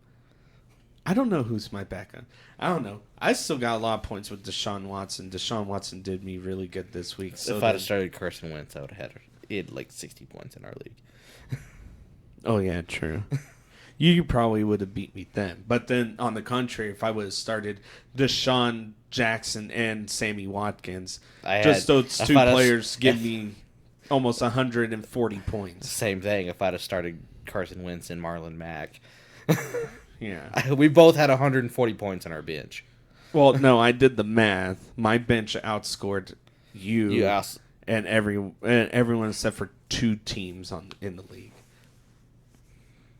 I don't know who's my backup. I don't know. I still got a lot of points with Deshaun Watson. Deshaun Watson did me really good this week. So if I'd have started Carson Wentz, I would have had like 60 points in our league. Oh, yeah, true. You probably would have beat me then. But then, on the contrary, if I would have started Deshaun Jackson and Sammy Watkins, those two players give me almost 140 points. Same thing if I'd have started Carson Wentz and Marlon Mack. Yeah. We both had 140 points on our bench. Well, no, I did the math. My bench outscored you and everyone except for 2 teams in the league.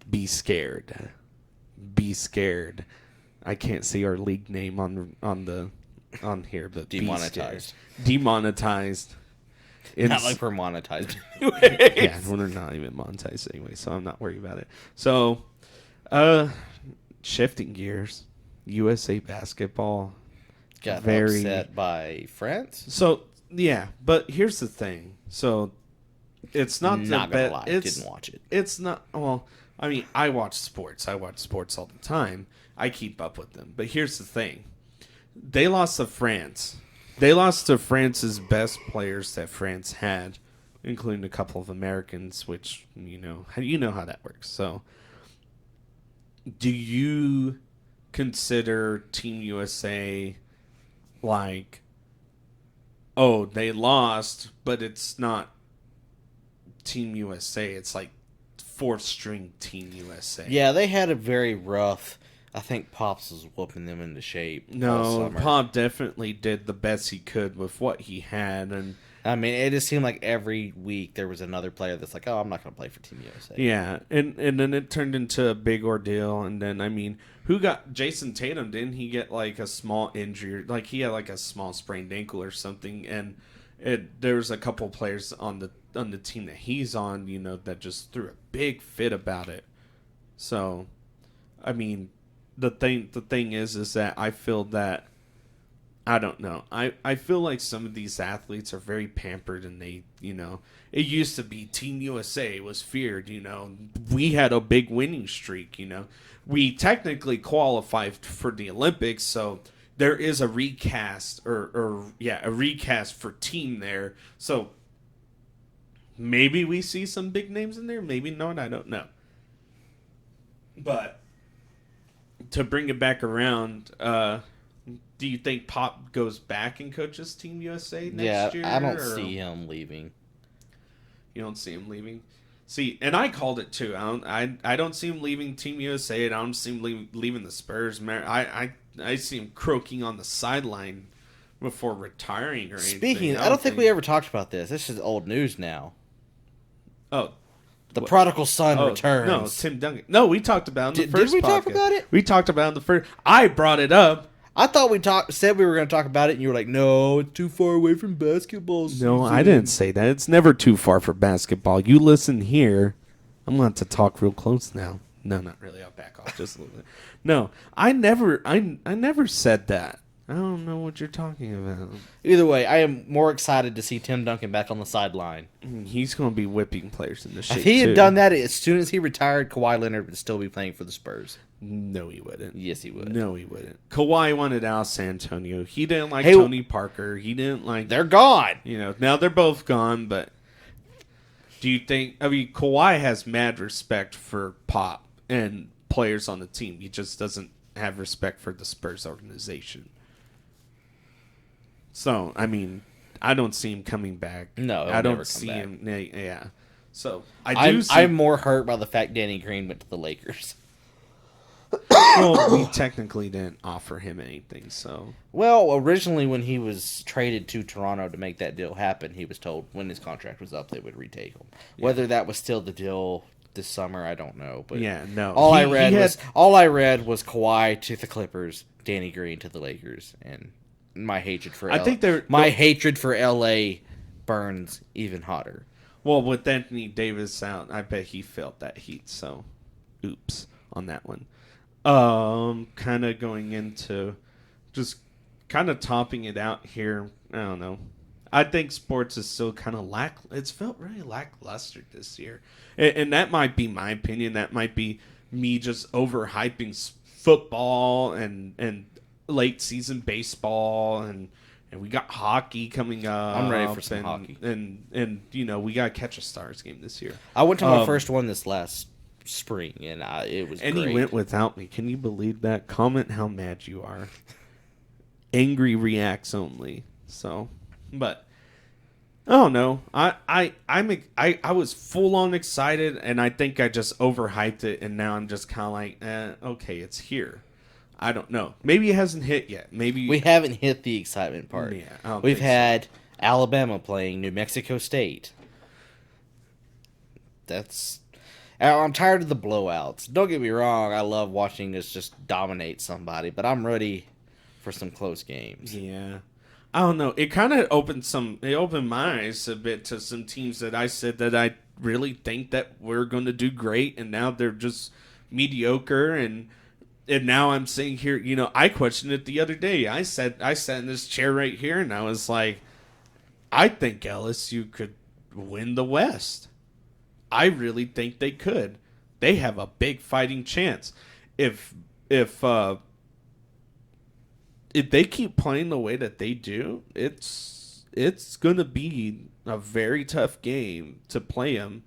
Be scared. Be scared. I can't see our league name on here, but demonetized. Demonetized. Not like we're monetized. Yeah, we're not even monetized anyway, so I'm not worried about it. So, shifting gears, USA basketball got upset by France. So yeah, but here's the thing. So it's not gonna lie, didn't watch it. It's not. Well, I mean, I watch sports. I watch sports all the time. I keep up with them. But here's the thing. They lost to France. They lost to France's best players that France had, including a couple of Americans, which, you know how that works. So, do you consider Team USA like, oh, they lost, but it's not Team USA. It's like fourth string Team USA. Yeah, they had a very rough. I think Pops was whooping them into shape. All No, summer. Pop definitely did the best he could with what he had, and I mean, it just seemed like every week there was another player that's like, "Oh, I'm not going to play for Team USA." yeah, and then it turned into a big ordeal, and then I mean, who got Jason Tatum? Didn't he get like a small injury? Like he had like a small sprained ankle or something, and there was a couple players on the team that he's on, that just threw a big fit about it. So, I mean, the thing is that I feel that I don't know. I feel like some of these athletes are very pampered, and they, it used to be Team USA was feared, We had a big winning streak, We technically qualified for the Olympics, so there is a recast a recast for team there. So maybe we see some big names in there, maybe not, I don't know. But to bring it back around, do you think Pop goes back and coaches Team USA next year? Yeah, I don't see him leaving. You don't see him leaving? See, and I called it too. I don't see him leaving Team USA, and I don't see him leaving the Spurs. I see him croaking on the sideline before retiring or anything. Speaking, I don't think we ever talked about this. This is old news now. Oh. The prodigal son returns. No, Tim Duncan. No, we talked about it in the first Did we podcast. talk about it? We talked about it in the first. I brought it up. I thought we said we were going to talk about it, and you were like, "No, it's too far away from basketball season." No, I didn't say that. It's never too far for basketball. You listen here. I'm going to talk real close now. No, not really. I'll back off just a little bit. No, I never said that. I don't know what you're talking about. Either way, I am more excited to see Tim Duncan back on the sideline. He's going to be whipping players in the shape. If he had done that as soon as he retired, Kawhi Leonard would still be playing for the Spurs. No, he wouldn't. Yes, he would. No, he wouldn't. Kawhi wanted out of San Antonio. He didn't like Tony Parker. He didn't like... They're gone. Now they're both gone, but do you think... I mean, Kawhi has mad respect for Pop and players on the team. He just doesn't have respect for the Spurs organization. So, I mean, I don't see him coming back. No, I don't see him. Yeah. So, I'm more hurt by the fact Danny Green went to the Lakers. Well, we technically didn't offer him anything, so... Well, originally when he was traded to Toronto to make that deal happen, he was told when his contract was up they would retake him. Yeah. Whether that was still the deal this summer, I don't know. But yeah, no. All I read was Kawhi to the Clippers, Danny Green to the Lakers, and my hatred for hatred for LA burns even hotter. Well, with Anthony Davis out, I bet he felt that heat, so oops on that one. Kind of going into just kind of topping it out here. I don't know. I think sports is still kind of it's felt really lackluster this year. And that might be my opinion. That might be me just overhyping football and late season baseball and we got hockey coming up. I'm ready for some hockey. And we got to catch a Stars game this year. I went to my first one this last spring, and it was great. He went without me. Can you believe that? Comment how mad you are. Angry reacts only. So, but I don't know. I was full on excited, and I think I just overhyped it, and now I'm just kind of like, okay, it's here. I don't know. Maybe it hasn't hit yet. Maybe we haven't hit the excitement part. Yeah, we've had Alabama playing New Mexico State. I'm tired of the blowouts. Don't get me wrong. I love watching us just dominate somebody, but I'm ready for some close games. Yeah. I don't know. It kind of opened my eyes a bit to some teams that I said that I really think that we're going to do great, and now they're just mediocre, and now I'm sitting here, I questioned it the other day. I sat in this chair right here, and I was like, I think LSU could win the West. I really think they could. they have a big fighting chance. If they keep playing the way that they do, it's gonna be a very tough game to play them.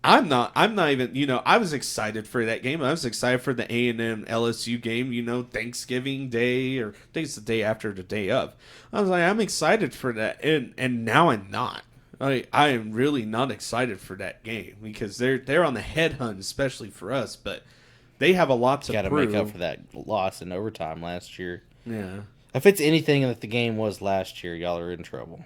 I'm not even, I was excited for that game. I was excited for the A&M LSU game, Thanksgiving Day, or I think it's the day after the day of. I was like, I'm excited for that, and now I'm not. I am really not excited for that game because they're on the headhunt, especially for us, but they have a lot to prove. Got to make up for that loss in overtime last year. Yeah. If it's anything that the game was last year, y'all are in trouble.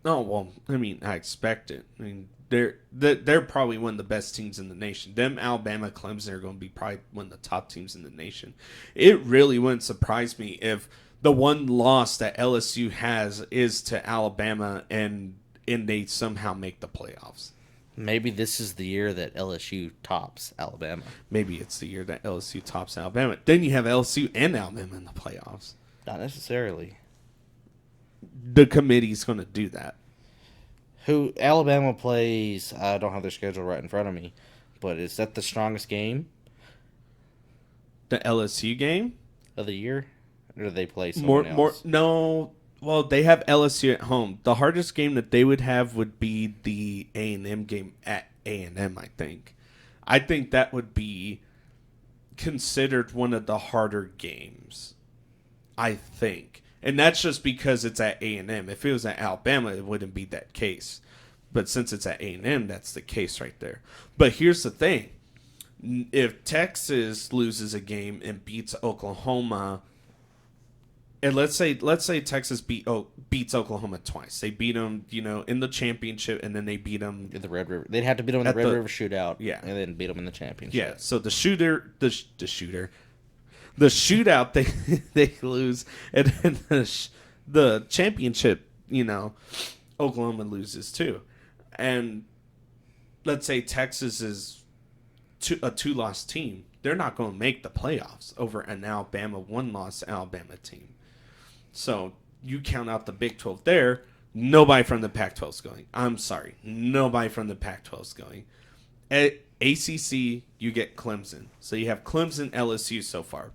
Oh, well, I mean, I expect it. I mean, they're probably one of the best teams in the nation. Them, Alabama, Clemson are going to be probably one of the top teams in the nation. It really wouldn't surprise me if the one loss that LSU has is to Alabama and they somehow make the playoffs. Maybe this is the year that LSU tops Alabama. Maybe it's the year that LSU tops Alabama. Then you have LSU and Alabama in the playoffs. Not necessarily. The committee's going to do that. Who Alabama plays, I don't have their schedule right in front of me, but is that the strongest game The LSU game? of the year? Or do they play someone else? No. Well, they have LSU at home. The hardest game that they would have would be the A&M game at A&M, I think. I think that would be considered one of the harder games. I think. And that's just because it's at A&M. If it was at Alabama, it wouldn't be that case. But since it's at A&M, that's the case right there. But here's the thing. If Texas loses a game and beats Oklahoma, and let's say Texas beats Oklahoma twice. They beat them, in the championship, and then they beat them In the Red River. They'd have to beat them in the Red River shootout. Yeah. And then beat them in the championship. Yeah, so the shootout they lose, and then the championship, Oklahoma loses too. And let's say Texas is a 2-loss team, they're not going to make the playoffs over an Alabama 1-loss Alabama team. So you count out the Big 12 there, nobody from the Pac-12 is going. I'm sorry, nobody from the Pac-12 is going. At ACC, you get Clemson. So you have Clemson, LSU so far.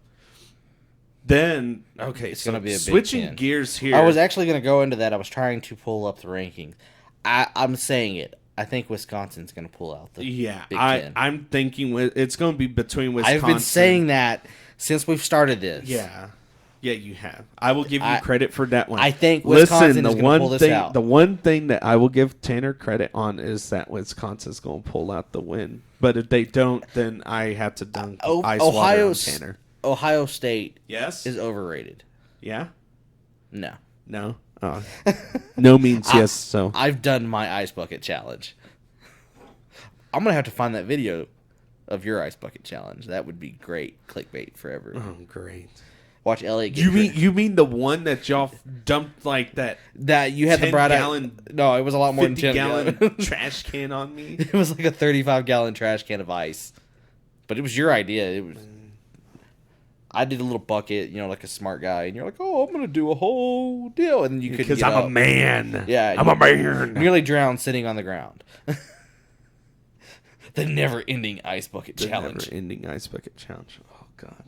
Then, okay, It's gonna be a big switching 10. gears here. I was actually going to go into that. I was trying to pull up the rankings. I'm saying it. I think Wisconsin's going to pull out the Big Ten. I'm thinking it's going to be between Wisconsin. I've been saying that since we've started this. Yeah, you have. I will give you credit for that one. I think Wisconsin is going to pull this out. The one thing that I will give Tanner credit on is that Wisconsin's going to pull out the win. But if they don't, then I have to dunk ice water on Tanner. Ohio State Yes? is overrated. Yeah? No. No? Oh. No means yes, so. I've done my ice bucket challenge. I'm going to have to find that video of your ice bucket challenge. That would be great clickbait forever. Oh, great. Watch Elliott get You mean the one that y'all dumped like that you had the bright gallon, No, it was a lot more than 50 10 gallon trash can on me? It was like a 35-gallon trash can of ice. But it was your idea. I did a little bucket, like a smart guy, and you're like, "Oh, I'm gonna do a whole deal," and you couldn't because get I'm up. a man. Yeah, I'm a man. Nearly drowned sitting on the ground. The never-ending ice bucket challenge. Never-ending ice bucket challenge. Oh God.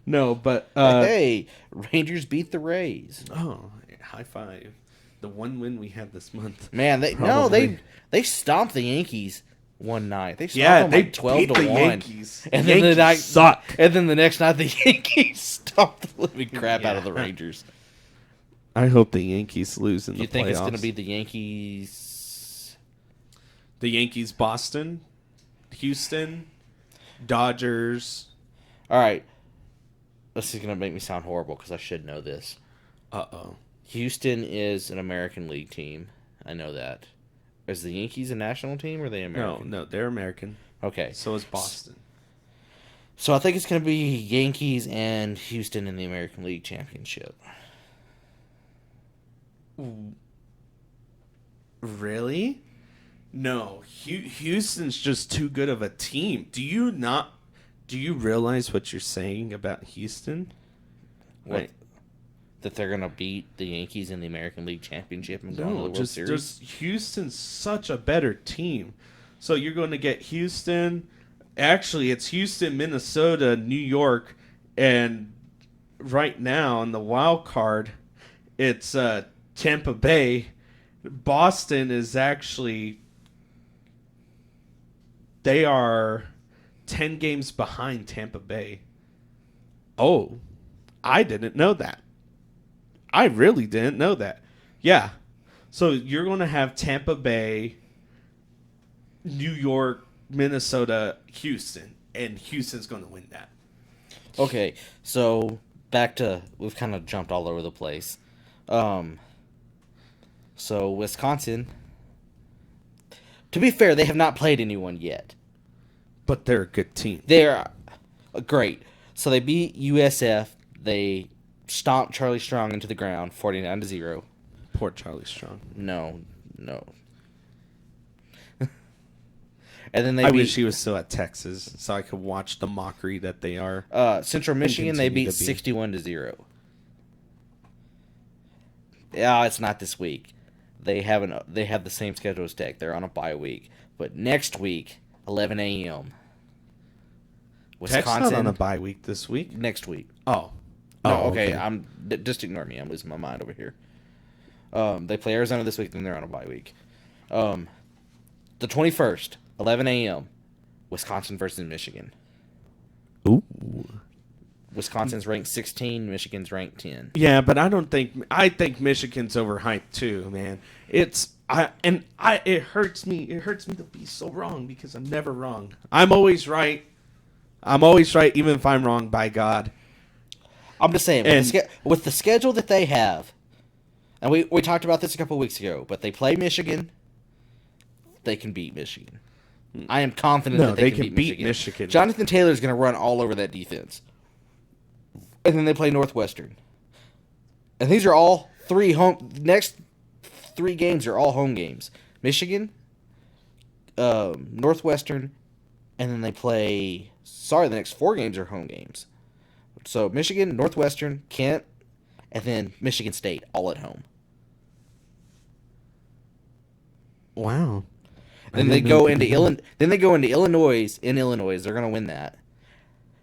No, but hey, Rangers beat the Rays. Oh, high five! The one win we had this month. Man, they stomped the Yankees one night. They stomped them they like 12 beat to the 1. Yankees. And the then Yankees the night suck. And then the next night the Yankees stomped the living crap out of the Yeah. Rangers. I hope the Yankees lose in Do you the think playoffs. it's going to be the Yankees? The Yankees, Boston, Houston, Dodgers. All right. This is going to make me sound horrible because I should know this. Uh-oh. Houston is an American League team. I know that. Is the Yankees a national team or are they American? No, they're American. Okay. So is Boston. So I think it's going to be Yankees and Houston in the American League Championship. Really? No, Houston's just too good of a team. Do you realize what you're saying about Houston? What? Right. That they're going to beat the Yankees in the American League Championship and go on to the World Series? Houston's such a better team. So you're going to get Houston. Actually, it's Houston, Minnesota, New York, and right now in the wild card, it's Tampa Bay. Boston is actually, they are 10 games behind Tampa Bay. Oh, I didn't know that. I really didn't know that. Yeah. So you're going to have Tampa Bay, New York, Minnesota, Houston, and Houston's going to win that. Okay, so back to, we've kind of jumped all over the place. So Wisconsin, to be fair, they have not played anyone yet. But they're a good team. They're great. So they beat USF. They stomped Charlie Strong into the ground, 49-0. Poor Charlie Strong. No. And then they I beat, wish he was still at Texas so I could watch the mockery that they are. Central Michigan. They beat 61-0. Yeah, it's not this week. They have the same schedule as Tech. They're on a bye week, but next week, 11 a.m. Tech's not on a bye week this week. Next week. Oh. No, okay. Just ignore me. I'm losing my mind over here. They play Arizona this week, then they're on a bye week. The 21st, 11 a.m. Wisconsin versus Michigan. Ooh. Wisconsin's ranked 16. Michigan's ranked 10. Yeah, but I think Michigan's overhyped too, man. It hurts me. It hurts me to be so wrong because I'm never wrong. I'm always right. Even if I'm wrong. By God. I'm just saying, with the schedule that they have, and we talked about this a couple weeks ago, but they play Michigan, they can beat Michigan. I am confident that they can beat Michigan. Jonathan Taylor's going to run all over that defense. And then they play Northwestern. And these are all next 3 games are all home games. Michigan, Northwestern, and then they play, the next 4 games are home games. So Michigan, Northwestern, Kent, and then Michigan State, all at home. Wow. Then they go into Illinois. In Illinois, they're going to win that.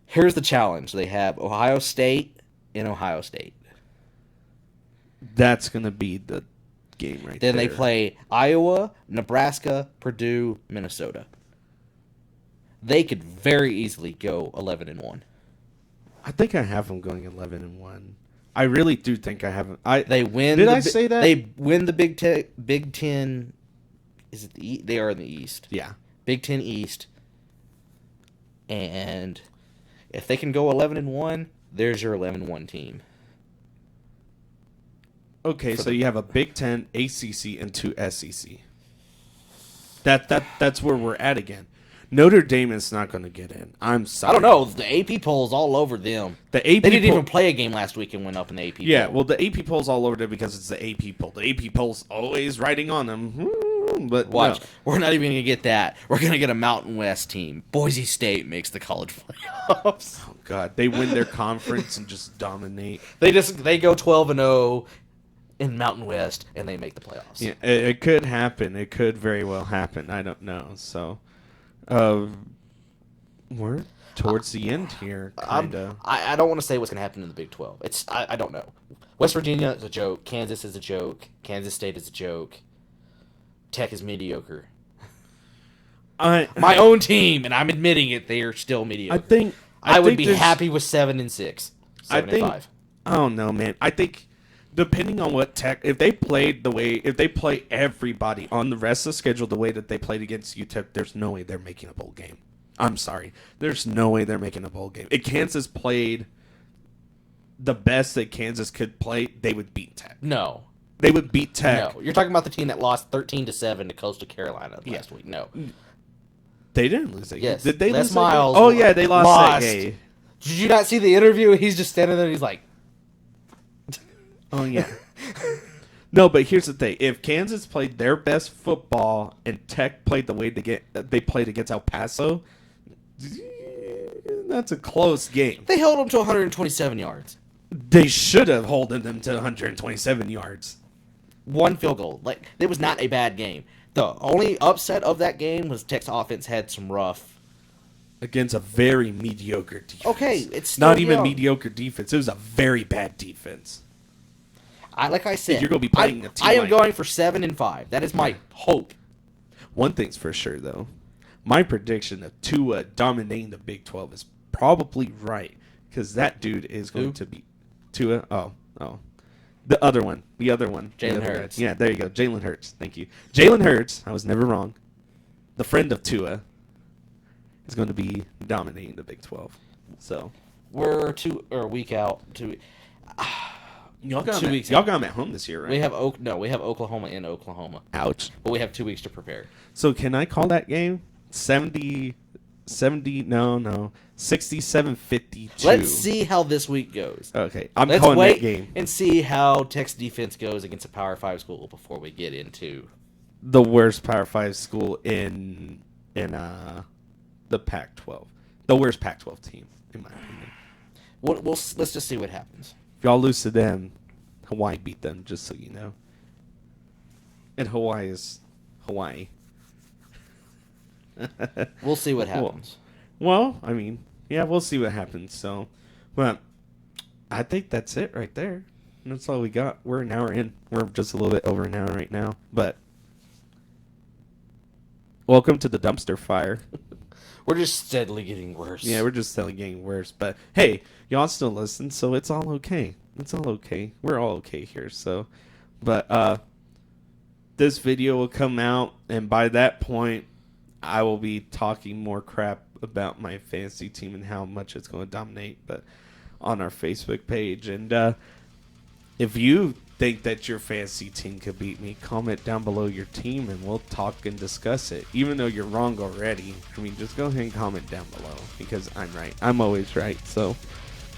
Here's the challenge: they have Ohio State in Ohio State. That's going to be the game right there. Then they play Iowa, Nebraska, Purdue, Minnesota. They could very easily go 11-1. I think I have them going 11-1. I really do think I have them. They win. Did I say that? They win the Big Ten. Is it they are in the East? Yeah. Big Ten East. And if they can go 11-1, there's your 11-1 team. Okay, so you have a Big Ten, ACC, and 2 SEC. That's where we're at again. Notre Dame is not going to get in. I'm sorry. I don't know. The AP poll's all over them. They didn't even play a game last week and went up in the AP poll. Yeah, well, the AP poll's all over them because it's the AP poll. The AP poll's always writing on them. But watch, no. We're not even going to get that. We're going to get a Mountain West team. Boise State makes the college playoffs. Oh, God. They win their conference and just dominate. They go 12-0 in Mountain West, and they make the playoffs. Yeah, it could happen. It could very well happen. I don't know. So, we're towards the end here, kind of. I don't want to say what's going to happen in the Big 12. I don't know. West Virginia is a joke. Kansas is a joke. Kansas State is a joke. Tech is mediocre. My own team, and I'm admitting it, they are still mediocre. I would be happy with 7-6, 7-5. I don't know, man. I think depending on what Tech, if they play everybody on the rest of the schedule the way that they played against UTEP, there's no way they're making a bowl game. I'm sorry. There's no way they're making a bowl game. If Kansas played the best that Kansas could play, they would beat Tech. No. They would beat Tech. No, you're talking about the team that lost 13-7 to Coastal Carolina last week. No, they didn't lose that game. Yes, Did they Les lose Miles. Oh yeah, they lost that game. Did you not see the interview? He's just standing there. And he's like, "Oh yeah." No, but here's the thing: if Kansas played their best football and Tech played the way they played against El Paso, that's a close game. They held them to 127 yards. They should have held them to 127 yards. 1 field goal. Like, it was not a bad game. The only upset of that game was Tech's offense had some rough. Against a very mediocre defense. Okay, it's still not even young. mediocre defense. It was a very bad defense. Like I said, You're gonna be playing a team I am like- going for 7-5. That is my hope. One thing's for sure, though. My prediction of Tua dominating the Big 12 is probably right. Because that dude is going to be... Tua? Oh. The other one. Jalen Hurts. Yeah, there you go. Jalen Hurts. Thank you. Jalen Hurts, I was never wrong. The friend of Tua is going to be dominating the Big 12. So... We're a week out. Y'all got 2 him weeks y'all got him at home this year, right? We have Oklahoma in Oklahoma. Ouch. But we have 2 weeks to prepare. So can I call that game 70 67-52? Let's see how this week goes. Okay, I'm Let's calling wait that game. and see how Tech's defense goes against a Power 5 school before we get into The worst Power 5 school in the Pac-12. The worst Pac-12 team, in my opinion. let's just see what happens. If y'all lose to them, Hawaii beat them, just so you know. And Hawaii is Hawaii. We'll see what happens. Well, I mean, yeah, we'll see what happens. So, but I think that's it right there. That's all we got. We're an hour in. We're just a little bit over an hour right now. But welcome to the dumpster fire. We're just steadily getting worse. Yeah, we're just steadily getting worse. But hey, y'all still listen, so it's all okay. It's all okay. We're all okay here. So, but this video will come out, and by that point, I will be talking more crap about my fantasy team and how much it's going to dominate, but on our Facebook page. And if you think that your fantasy team could beat me, comment down below your team and we'll talk and discuss it. Even though you're wrong already, I mean, just go ahead and comment down below because I'm right. I'm always right. So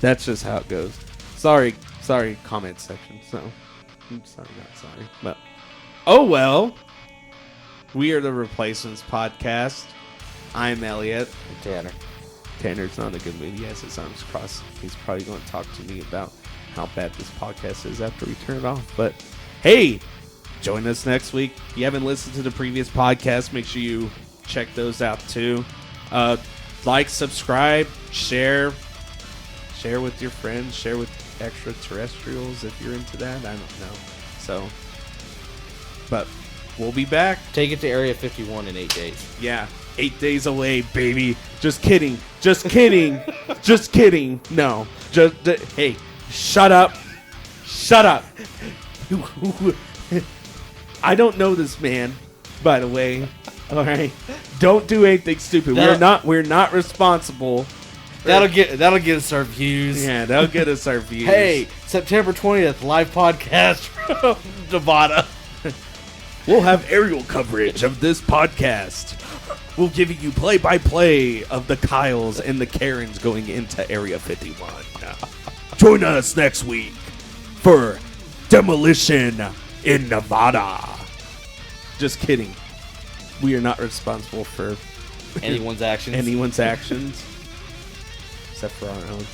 that's just how it goes. Sorry, comment section. So I'm sorry, not sorry. But oh well. We are the Replacements Podcast. I'm Elliott. Tanner. Tanner's not a good mood. He has his arms crossed. He's probably going to talk to me about how bad this podcast is after we turn it off. But hey, join us next week. If you haven't listened to the previous podcast, make sure you check those out too. Like, subscribe, share with your friends, share with extraterrestrials if you're into that. I don't know. So, but we'll be back. Take it to Area 51 in 8 days. Yeah, 8 days away, baby. Just kidding. Just kidding. Just kidding. No. Hey, shut up. Shut up. I don't know this man, by the way. All right. Don't do anything stupid. We're not responsible. That'll get us our views. Yeah, that'll get us our views. Hey, September 20th, live podcast from Nevada. We'll have aerial coverage of this podcast. We'll give you play-by-play of the Kyles and the Karens going into Area 51. Join us next week for Demolition in Nevada. Just kidding. We are not responsible for anyone's actions. Except for our own.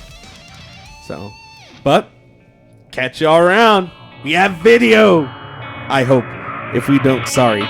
So, but catch y'all around. We have video. I hope. If we don't, sorry.